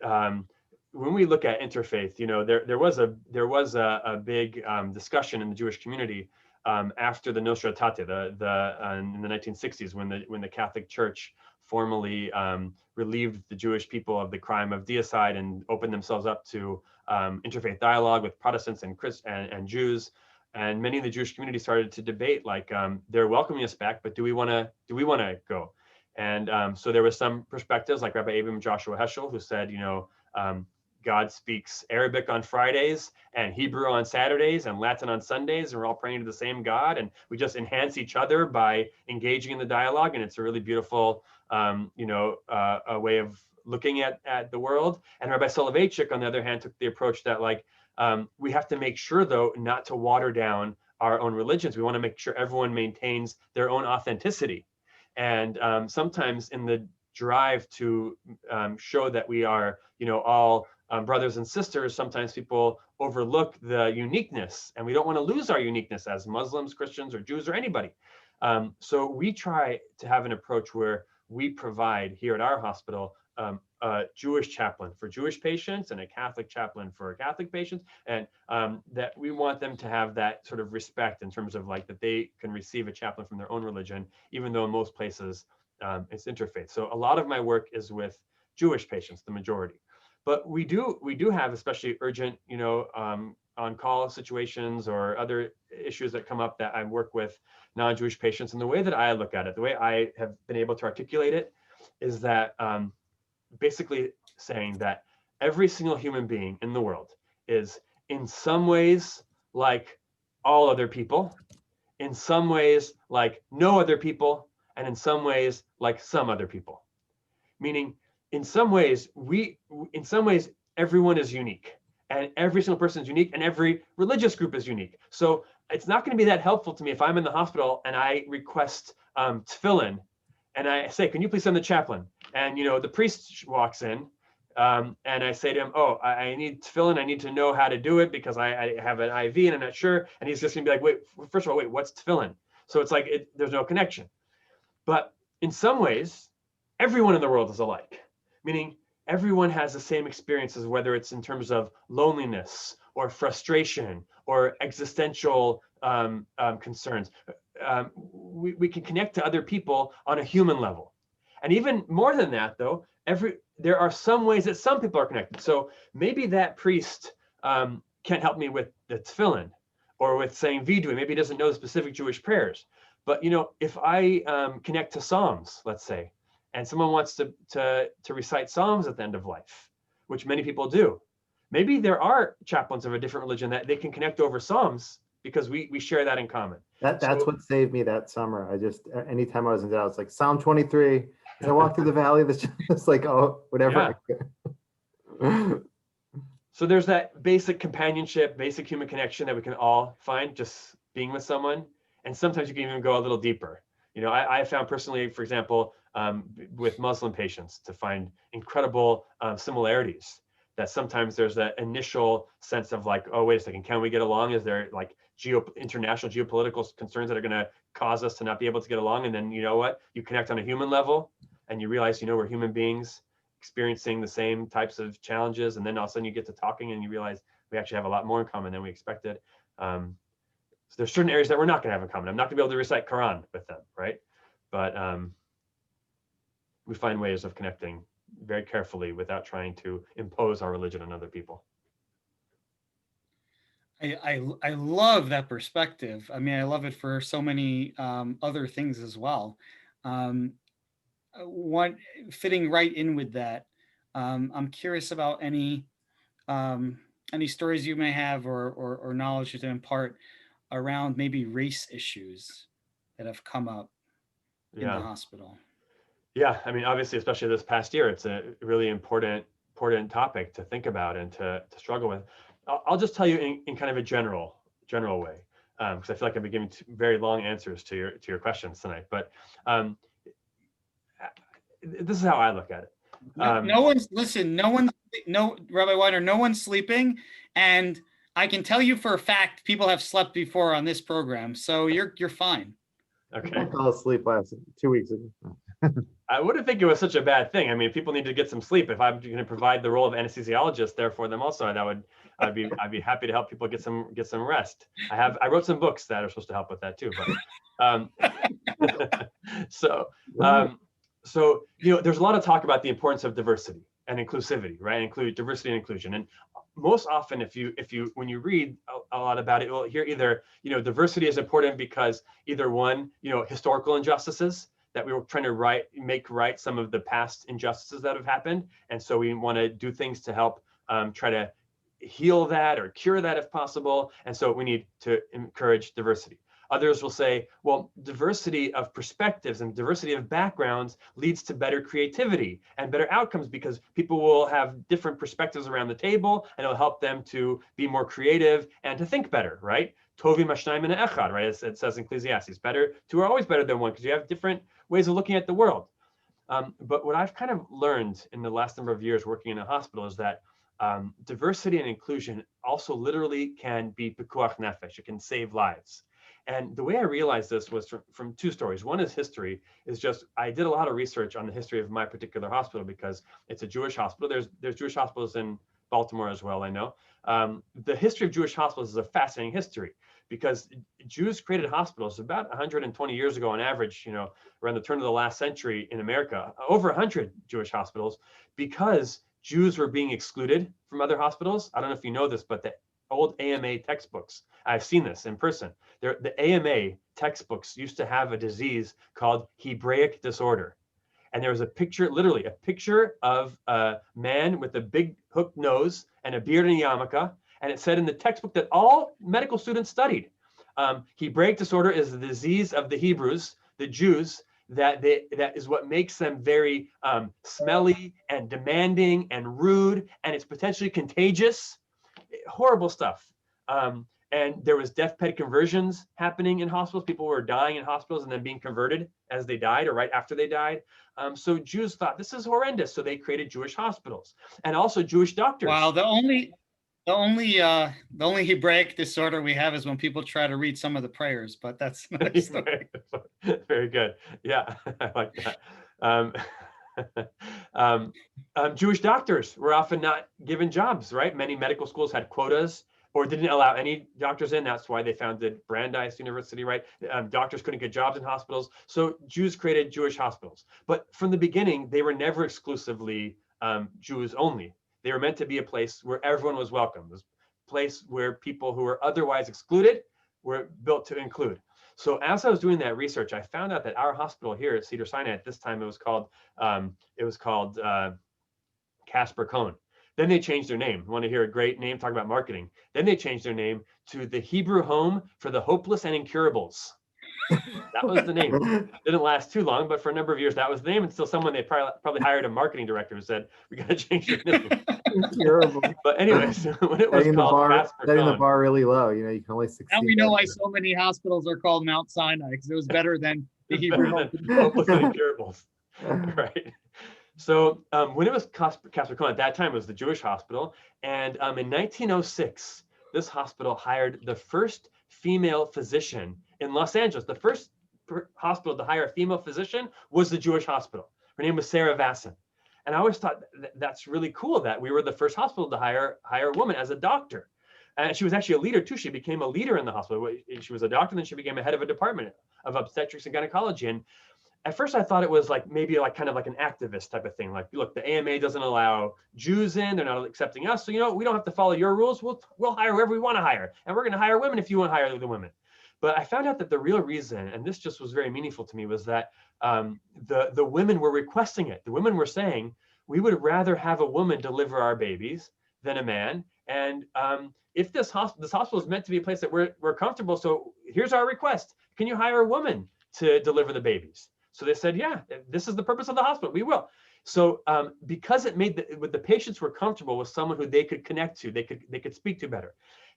when we look at interfaith, there was a big discussion in the Jewish community after the Nostra Aetate, in the 1960s, when the Catholic Church formally relieved the Jewish people of the crime of deicide and opened themselves up to interfaith dialogue with Protestants and Jews. And many in the Jewish community started to debate, like, they're welcoming us back, but do we want to go? And so there was some perspectives, like Rabbi Abram Joshua Heschel, who said, God speaks Arabic on Fridays and Hebrew on Saturdays and Latin on Sundays, and we're all praying to the same God, and we just enhance each other by engaging in the dialogue, and it's a really beautiful, a way of looking at the world. And Rabbi Soloveitchik, on the other hand, took the approach that, like, we have to make sure, though, not to water down our own religions. We want to make sure everyone maintains their own authenticity. And sometimes in the drive to show that we are, all brothers and sisters, sometimes people overlook the uniqueness, and we don't want to lose our uniqueness as Muslims, Christians, or Jews, or anybody. So we try to have an approach where we provide here at our hospital a Jewish chaplain for Jewish patients and a Catholic chaplain for Catholic patients, and that we want them to have that sort of respect in terms of, like, that they can receive a chaplain from their own religion, even though in most places it's interfaith. So a lot of my work is with Jewish patients, the majority. But we do have especially urgent, on-call situations or other issues that come up that I work with non-Jewish patients. And the way that I look at it, the way I have been able to articulate it, is that basically saying that every single human being in the world is in some ways like all other people, in some ways like no other people, and in some ways like some other people. Meaning, in some ways, everyone is unique, and every single person is unique, and every religious group is unique. So it's not going to be that helpful to me if I'm in the hospital and I request tefillin, and I say, "Can you please send the chaplain?" And the priest walks in, and I say to him, "Oh, I need tefillin. I need to know how to do it because I have an IV and I'm not sure." And he's just going to be like, "Wait, first of all, what's tefillin?" So it's like there's no connection. But in some ways, everyone in the world is alike. Meaning everyone has the same experiences, whether it's in terms of loneliness or frustration or existential concerns. We can connect to other people on a human level. And even more than that, though, there are some ways that some people are connected. So maybe that priest can't help me with the tefillin or with saying vidui. Maybe he doesn't know the specific Jewish prayers. But if I connect to Psalms, let's say, and someone wants to recite Psalms at the end of life, which many people do, maybe there are chaplains of a different religion that they can connect over Psalms because we share that in common. That's what saved me that summer. Anytime I was in doubt, it's like Psalm 23. As I walk through the valley, it's like, oh, whatever. Yeah. So there's that basic companionship, basic human connection that we can all find just being with someone. And sometimes you can even go a little deeper. I found personally, for example, with Muslim patients, to find incredible similarities. That sometimes there's that initial sense of like, oh, wait a second, can we get along? Is there like international geopolitical concerns that are going to cause us to not be able to get along? And then you connect on a human level, and you realize we're human beings experiencing the same types of challenges. And then all of a sudden you get to talking, and you realize we actually have a lot more in common than we expected. So there's certain areas that we're not going to have in common. I'm not going to be able to recite Quran with them, right? But we find ways of connecting very carefully without trying to impose our religion on other people. I love that perspective. I mean, I love it for so many other things as well. One fitting right in with that, I'm curious about any stories you may have or knowledge to impart around maybe race issues that have come up in the hospital. Yeah, I mean, obviously, especially this past year, it's a really important topic to think about and to struggle with. I'll just tell you in kind of a general way, because I feel like I've been giving very long answers to your questions tonight. But this is how I look at it. Rabbi Weiner, no one's sleeping, and I can tell you for a fact people have slept before on this program, so you're fine. Okay. I fell asleep last 2 weeks ago. I wouldn't think it was such a bad thing. I mean, people need to get some sleep. If I'm going to provide the role of anesthesiologist there for them also, I'd be happy to help people get some rest. I wrote some books that are supposed to help with that too. But so there's a lot of talk about the importance of diversity and inclusivity, right? Include diversity and inclusion. And most often, when you read a lot about it, you'll hear either, diversity is important because either one, historical injustices, that we were trying to make right some of the past injustices that have happened. And so we want to do things to help try to heal that or cure that if possible. And so we need to encourage diversity. Others will say, well, diversity of perspectives and diversity of backgrounds leads to better creativity and better outcomes because people will have different perspectives around the table and it'll help them to be more creative and to think better, right? Tovim hashnayim min echad, right? As it says in Ecclesiastes, two are always better than one because you have different ways of looking at the world. But what I've kind of learned in the last number of years working in a hospital is that diversity and inclusion also literally can be pikuach nefesh. It can save lives. And the way I realized this was from two stories. One is history, I did a lot of research on the history of my particular hospital because it's a Jewish hospital. There's Jewish hospitals in Baltimore as well, I know. The history of Jewish hospitals is a fascinating history because Jews created hospitals about 120 years ago on average, around the turn of the last century in America, over 100 Jewish hospitals because Jews were being excluded from other hospitals. I don't know if you know this, but the old AMA textbooks, I've seen this in person. The AMA textbooks used to have a disease called Hebraic disorder. And there was a picture, literally a picture of a man with a big hooked nose and a beard and a yarmulke. And it said in the textbook that all medical students studied. Hebraic disorder is the disease of the Hebrews, the Jews, that is what makes them very smelly and demanding and rude, and it's potentially contagious. Horrible stuff. And there was death bed conversions happening in hospitals. People were dying in hospitals and then being converted as they died or right after they died. So Jews thought this is horrendous. So they created Jewish hospitals and also Jewish doctors. Wow, the only Hebraic disorder we have is when people try to read some of the prayers, but that's not very good. Yeah, I like that. Jewish doctors were often not given jobs, right? Many medical schools had quotas or didn't allow any doctors in. That's why they founded Brandeis University, right? Doctors couldn't get jobs in hospitals. So Jews created Jewish hospitals. But from the beginning, they were never exclusively Jews only. They were meant to be a place where everyone was welcome. It was a place where people who were otherwise excluded were built to include. So as I was doing that research, I found out that our hospital here at Cedars-Sinai at this time, it was called Casper Cohn. Then they changed their name. Want to hear a great name? Talk about marketing. Then they changed their name to the Hebrew Home for the Hopeless and Incurables. That was the name. Didn't last too long, but for a number of years, that was the name. And still someone, they probably hired a marketing director who said, we got to change your name. Incurable. But anyway, so when it was setting called Casper setting the Cohn, bar really low, you can only succeed. Now we know why so many hospitals are called Mount Sinai, because it was better than the Hebrew Home. Hopeless and Incurables. Right. So when it was Casper Cohn, at that time it was the Jewish hospital. And in 1906, this hospital hired the first female physician in Los Angeles. The first hospital to hire a female physician was the Jewish hospital. Her name was Sarah Vasson. And I always thought that's really cool that we were the first hospital to hire a woman as a doctor. And she was actually a leader too. She became a leader in the hospital. She was a doctor, then she became a head of a department of obstetrics and gynecology. And at first I thought it was maybe kind of like an activist type of thing. Like, look, the AMA doesn't allow Jews in, they're not accepting us. So, we don't have to follow your rules. We'll hire whoever we want to hire. And we're going to hire women if you want to hire the women. But I found out that the real reason, and this just was very meaningful to me, was that the women were requesting it. The women were saying, we would rather have a woman deliver our babies than a man. And if this hospital is meant to be a place that we're comfortable, so here's our request. Can you hire a woman to deliver the babies? So they said, yeah, this is the purpose of the hospital. We will. So because it made the patients were comfortable with someone who they could connect to, they could speak to better.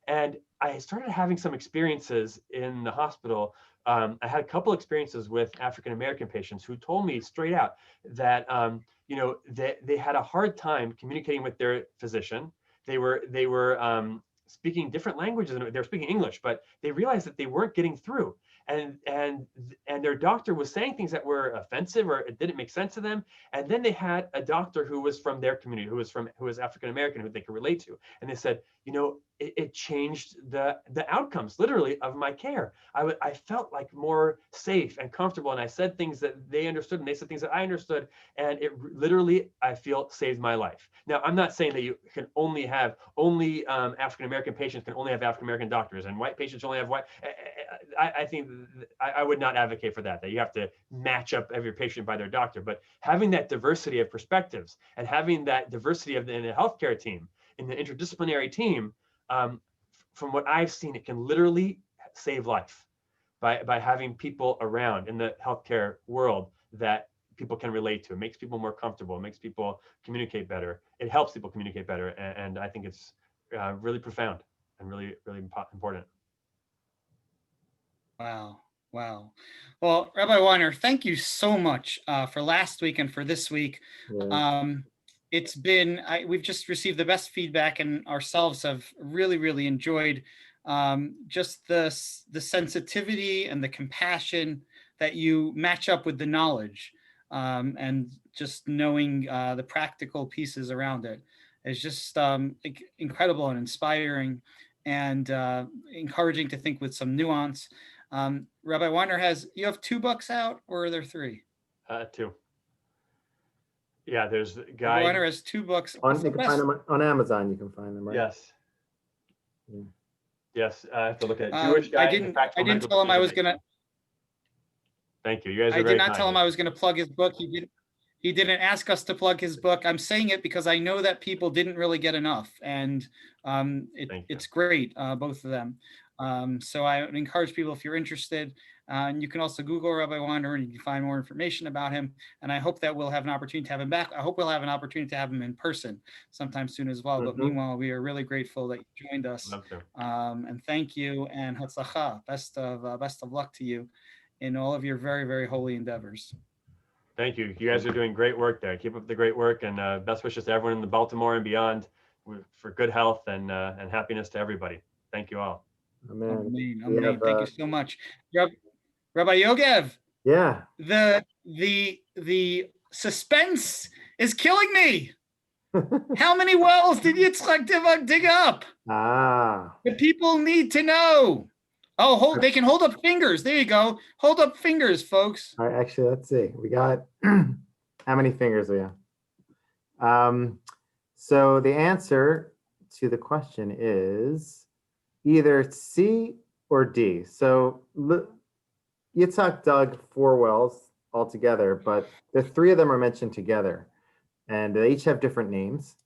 And I started having some experiences in the hospital. I had a couple experiences with African-American patients who told me straight out that they had a hard time communicating with their physician. They were speaking different languages, and they were speaking English, but they realized that they weren't getting through. and their doctor was saying things that were offensive or it didn't make sense to them. And then they had a doctor who was from their community, who was African American, who they could relate to, and they said, it changed the outcomes literally of my care. I felt like more safe and comfortable, and I said things that they understood, and they said things that I understood, and it literally, I feel, saved my life. Now, I'm not saying that you can only have African American patients can only have African American doctors, and white patients only have white. I think I would not advocate for that. That you have to match up every patient by their doctor, but having that diversity of perspectives and having that diversity in the healthcare team, in the interdisciplinary team, from what I've seen, it can literally save life by having people around in the healthcare world that people can relate to. It makes people more comfortable. It makes people communicate better. It helps people communicate better. And I think it's really profound and really, really important. Wow. Wow. Well, Rabbi Weiner, thank you so much for last week and for this week. Yeah. It's been, we've just received the best feedback, and ourselves have really, really enjoyed just the sensitivity and the compassion that you match up with the knowledge, and just knowing the practical pieces around it is just incredible and inspiring, and encouraging to think with some nuance. Rabbi Weiner, you have 2 books out, or are there 3? 2. Yeah, there's the guide. Rabbi Weiner has 2 books. You can find them on Amazon. You can find them, right? Yes. Yeah. Yes, I have to look at Jewish Guide to Practical I didn't Medical tell him I was Decision-Making. gonna. Thank you. You guys are I very did not kind. tell him I was going to plug his book. He didn't ask us to plug his book. I'm saying it because I know that people didn't really get enough, and it's great, both of them. So I would encourage people, if you're interested, and you can also Google Rabbi Weiner and you can find more information about him. And I hope that we'll have an opportunity to have him back. I hope we'll have an opportunity to have him in person sometime soon as well. But meanwhile, we are really grateful that you joined us. Love to. And thank you, and hatzlacha, best of luck to you in all of your very, very holy endeavors. Thank you. You guys are doing great work there. Keep up the great work, and best wishes to everyone in the Baltimore and beyond for good health and happiness to everybody. Thank you all. Amen. Amen. Thank you so much. Rabbi Yogev. Yeah. The suspense is killing me. How many wells did Yitzchak Divak dig up? The people need to know. Oh, they can hold up fingers. There you go. Hold up fingers, folks. All right, actually, let's see. We got how many fingers we have? So the answer to the question is either C or D. So Yitzhak dug 4 wells altogether, but the 3 of them are mentioned together, and they each have different names.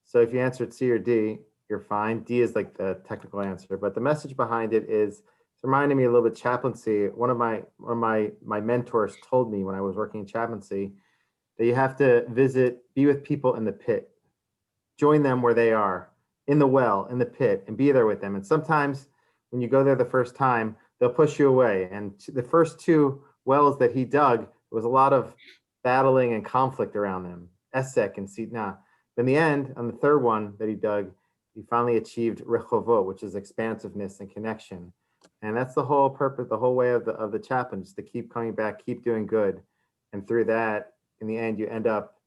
So if you answered C or D, you're fine. D is like the technical answer, but the message behind it is, it's reminding me a little bit chaplaincy. One of my mentors told me when I was working in chaplaincy that you have to be with people in the pit, join them where they are, in the well, in the pit, and be there with them. And sometimes when you go there the first time, they'll push you away. And the first 2 wells that he dug, there was a lot of battling and conflict around them, Esek and Sitna. In the end, on the 3rd one that he dug, he finally achieved rechovot, which is expansiveness and connection. And that's the whole purpose, the whole way of the chaplain, just to keep coming back, keep doing good. And through that, in the end, you end up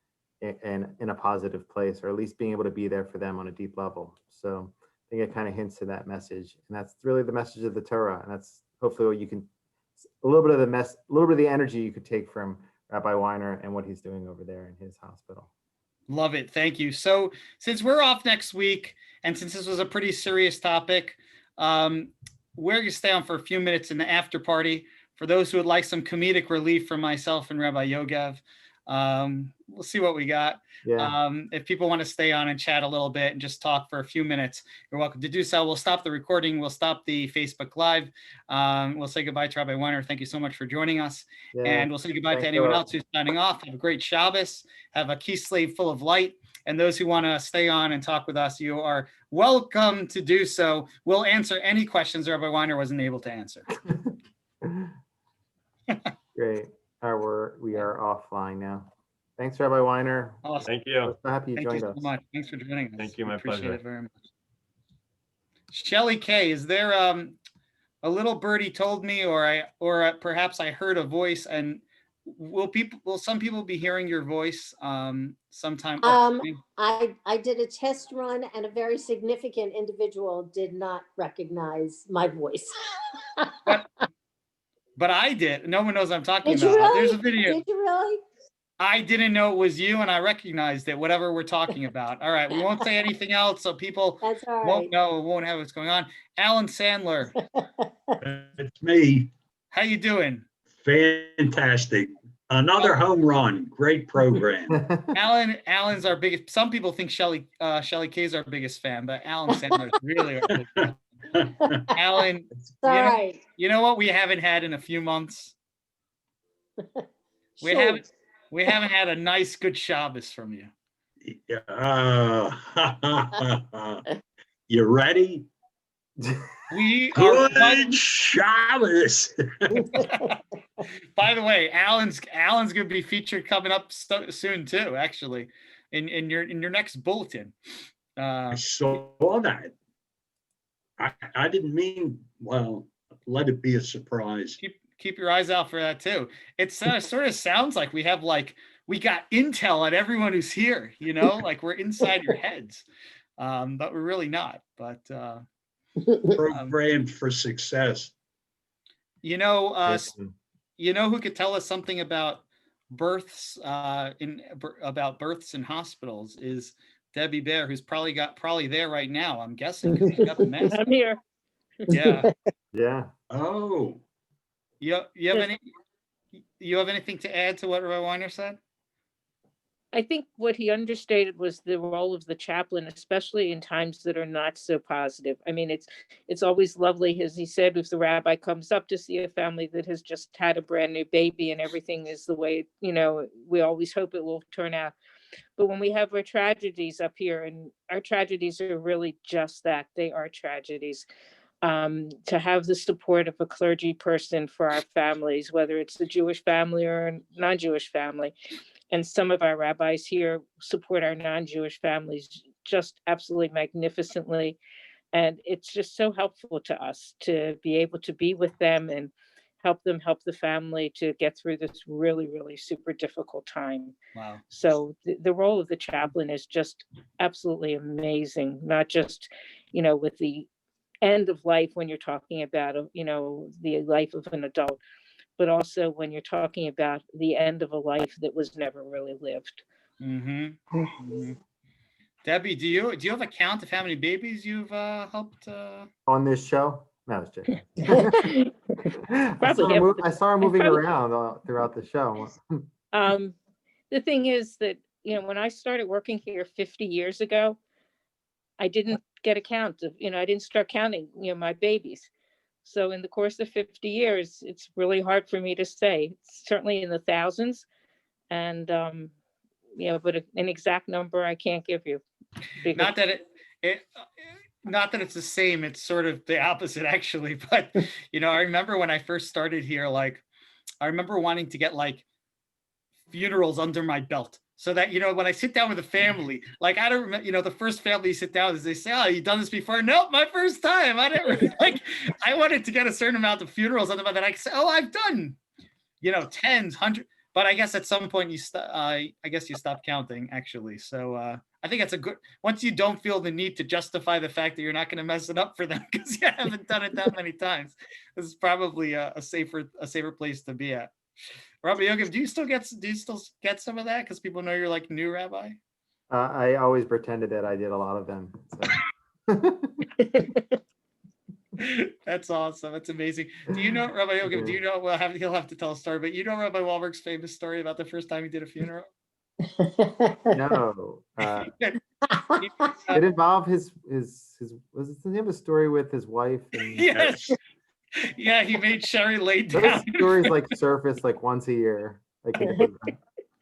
in a positive place, or at least being able to be there for them on a deep level. So I think it kind of hints to that message. And that's really the message of the Torah. And that's hopefully what you can, a little bit of the energy you could take from Rabbi Weiner and what he's doing over there in his hospital. Love it. Thank you. So since we're off next week, and since this was a pretty serious topic, we're going to stay on for a few minutes in the after party. For those who would like some comedic relief from myself and Rabbi Yogev, we'll see what we got. Yeah. If people want to stay on and chat a little bit and just talk for a few minutes, you're welcome to do so. We'll stop the recording. We'll stop the Facebook Live. We'll say goodbye to Rabbi Weiner. Thank you so much for joining us. Yeah. And we'll say goodbye to anyone else who's signing off. Have a great Shabbos. Have a Kislev full of light. And those who want to stay on and talk with us, you are welcome to do so. We'll answer any questions Rabbi Weiner wasn't able to answer. Great. We are offline now. Thanks, Rabbi Weiner. Awesome. Thank you. So happy you joined us. Thank you so much. Thanks for joining us. Thank you. My Appreciate pleasure. it very much. Shelly K, is there a little birdie told me, perhaps I heard a voice. And will some people be hearing your voice sometime upcoming? I did a test run, and a very significant individual did not recognize my voice. But I did. No one knows what I'm talking Did you about. really? There's a video. Did you really? I didn't know it was you, and I recognized it, whatever we're talking about. All right, we won't say anything else, so people That's all right. won't know, won't have what's going on. Alan Sandler, It's me. how you doing? Fantastic. Another home run. Great program. Alan's our biggest. Some people think Shelly Kay is our biggest fan, but Alan Sandler is really our biggest fan. Alan, It's all right. you know what we haven't had in a few months? We Sure. haven't had a nice, good Shabbos from you. You ready? We are. Good Shabbos. By the way, Alan's going to be featured coming up soon too. Actually, in your next bulletin. I saw that. I didn't mean, well, let it be a surprise. Keep your eyes out for that too. It sort of sounds like we got intel on everyone who's here, like we're inside your heads, but we're really not. But Programmed for success. Who could tell us something about births about births in hospitals is Debbie Bear, who's probably there right now. I'm guessing 'cause you got the mask. I'm here. Yeah. Yeah. Oh, You have anything to add to what Rabbi Weiner said? I think what he understated was the role of the chaplain, especially in times that are not so positive. I mean, it's always lovely, as he said, if the rabbi comes up to see a family that has just had a brand new baby and everything is the way, we always hope it will turn out. But when we have our tragedies up here, and our tragedies are really just that, they are tragedies. To have the support of a clergy person for our families, whether it's a Jewish family or a non-Jewish family. And some of our rabbis here support our non-Jewish families just absolutely magnificently. And it's just so helpful to us to be able to be with them and help the family to get through this really, really super difficult time. Wow. So the role of the chaplain is just absolutely amazing, not just, with the end of life when you're talking about, the life of an adult, but also when you're talking about the end of a life that was never really lived. Mm-hmm. Mm-hmm. Debbie, do you have a count of how many babies you've helped? On this show? No, I was joking. Probably I saw her moving around throughout the show. The thing is that, when I started working here 50 years ago, I didn't get a count of, I didn't start counting, my babies. So in the course of 50 years, it's really hard for me to say. It's certainly in the thousands. And, but an exact number I can't give you. Not that not that it's the same, it's sort of the opposite actually. But, I remember when I first started here, I remember wanting to get funerals under my belt. So that, when I sit down with a family, I don't remember, the first family you sit down is they say, oh, you done this before? Nope, my first time. I didn't really, I wanted to get a certain amount of funerals under my that I say, oh, I've done, tens, hundreds. But I guess at some point you stop counting actually. So I think that's a good, once you don't feel the need to justify the fact that you're not going to mess it up for them because you haven't done it that many times, this is probably a safer place to be at. Rabbi Yogav, do you still get some of that because people know you're new rabbi? I always pretended that I did a lot of them. So. That's awesome. That's amazing. Do you know Rabbi Yogav? Do you know? Well, he'll have to tell a story. But you know Rabbi Wahlberg's famous story about the first time he did a funeral? No. It involved his was it him a story with his wife? And, Yes. Yeah, he made Sherry lay those down. stories surface once a year.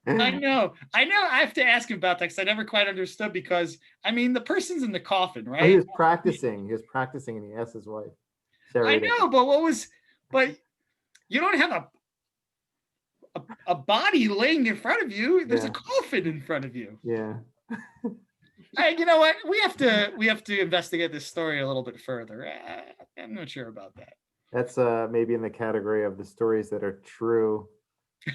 I know. I have to ask him about that because I never quite understood because the person's in the coffin, right? He was practicing and he asked his wife. Sherry I know, but you don't have a body laying in front of you. There's a coffin in front of you. Yeah. You know what? We have to investigate this story a little bit further. I'm not sure about that. That's maybe in the category of the stories that are true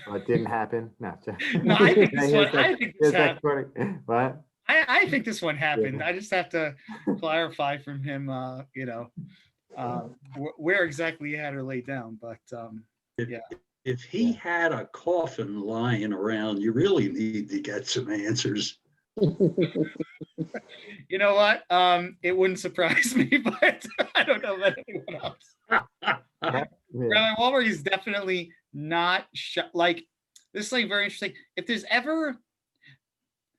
but didn't happen. No, No, I think this Here's one. I that- think here's this that happened. quote. What? I think this one happened. I just have to clarify from him, where exactly he had her laid down. But yeah. If he had a coffin lying around, you really need to get some answers. You know what? It wouldn't surprise me, but I don't know about anyone else. Yeah. Rabbi Wahlberg is definitely not like this is like very interesting. If there's ever,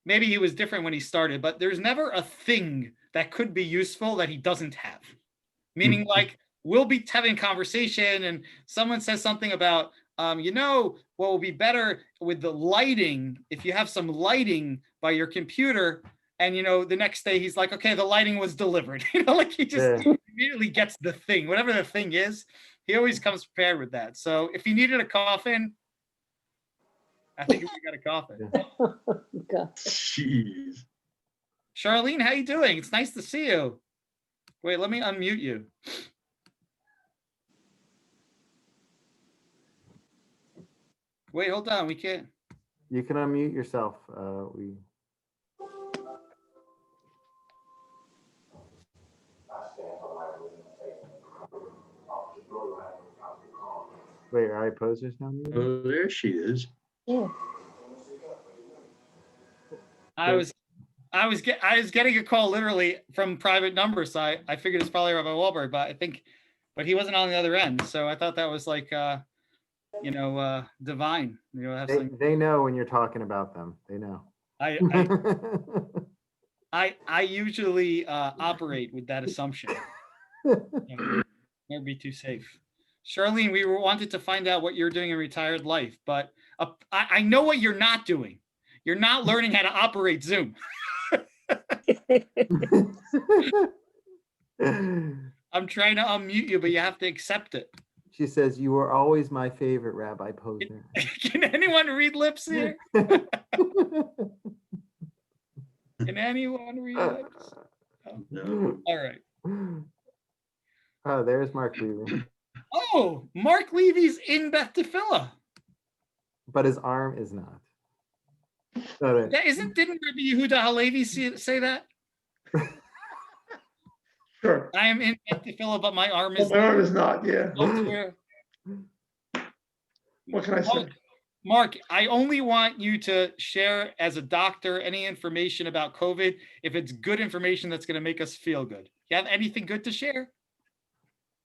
maybe he was different when he started, but there's never a thing that could be useful that he doesn't have. Meaning, like, we'll be having a conversation and someone says something about, what will be better with the lighting, if you have some lighting by your computer, and, the next day he's like, okay, the lighting was delivered. Like he just immediately gets the thing, whatever the thing is, he always comes prepared with that. So if he needed a coffin, I think we got a coffin. God. Jeez. Charlene, how you doing? It's nice to see you. Wait, let me unmute you. Wait, hold on. We can't. You can unmute yourself. Wait, are I posers now? muted? Oh, there she is. Yeah. I was getting a call literally from private number, so I figured it's probably Rabbi Wahlberg, but he wasn't on the other end, so I thought that was like divine. They know when you're talking about them. They know. I usually operate with that assumption. Never be too safe. Charlene, we wanted to find out what you're doing in retired life, but I know what you're not doing. You're not learning how to operate Zoom. I'm trying to unmute you, but you have to accept it. She says, "You were always my favorite, Rabbi Posner." Can anyone read lips here? Can anyone read lips? No. All right. Oh, there's Mark Levy. Oh, Mark Levy's in Beth Tefillah. But his arm is not. So Didn't Rabbi Yehuda Halevi say that? Sure. I am in Beth Tefillah, but my arm is My arm is not, yeah. elsewhere. What can I say? Mark, I only want you to share as a doctor any information about COVID if it's good information that's going to make us feel good. You have anything good to share?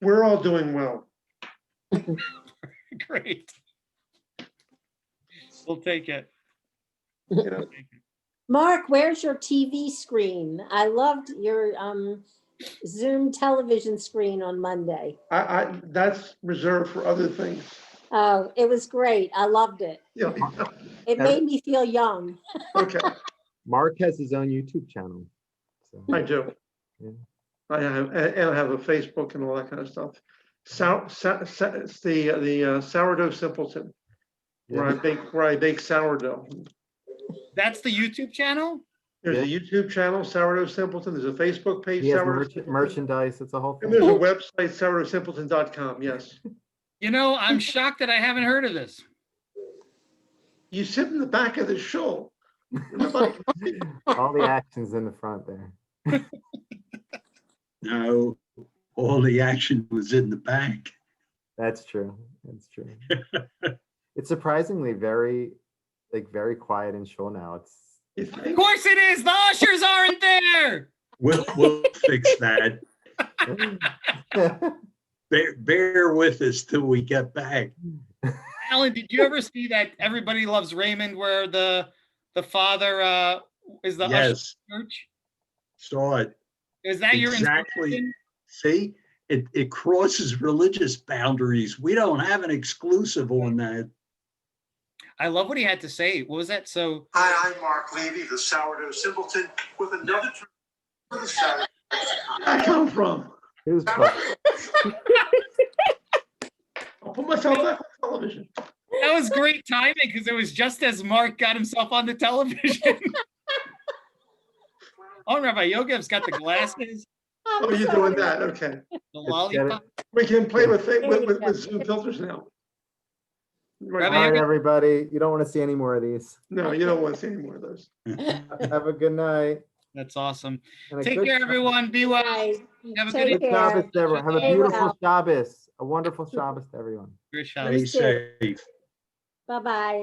We're all doing well. Great. We'll take it. You know, Mark, where's your TV screen? I loved your Zoom television screen on Monday. I that's reserved for other things. Oh, it was great. I loved it. Yeah. It made me feel young. Okay, Mark has his own YouTube channel. So, I do. yeah. I have a Facebook and all that kind of stuff. It's the sourdough simpleton, where I bake sourdough. That's the YouTube channel? There's a YouTube channel, Sourdough Simpleton. There's a Facebook page, He has Sourdough Simpleton. merchandise. It's a whole And thing. there's a website, sourdoughsimpleton.com. Yes. I'm shocked that I haven't heard of this. You sit in the back of the show. All the action's in the front there. No, all the action was in the back. That's true. That's true. It's surprisingly very quiet and chill now. Of course it is. The ushers aren't there. We'll fix that. Bear with us till we get back. Alan, did you ever see that Everybody Loves Raymond, where the father is the usher Yes, of the church? saw it. Is that your Exactly. inspiration? See, it crosses religious boundaries. We don't have an exclusive on that. I love what he had to say. What was that? So Hi, I'm Mark Levy, the Sourdough Simpleton, with another treat for the Sourdough. Where I come from? It was fun. I'll put myself back on television. that was great timing because it was just as Mark got himself on the television. Oh, Rabbi Yogev's got the glasses. Oh, you're doing that, okay. The Let's get lollipop. We can play with, There you go. with Zoom filters now. All Rabbi right, Aaron? everybody. You don't want to see any more of these. No, you don't want to see any more of those. Have a good night. That's awesome. And a Take good care, everyone. Be well. Night. Have a Take good Good care. Shabbos to everyone. Have a Stay beautiful well. Shabbos. A wonderful Shabbos to everyone. Great Stay Shabbos. safe. Bye-bye.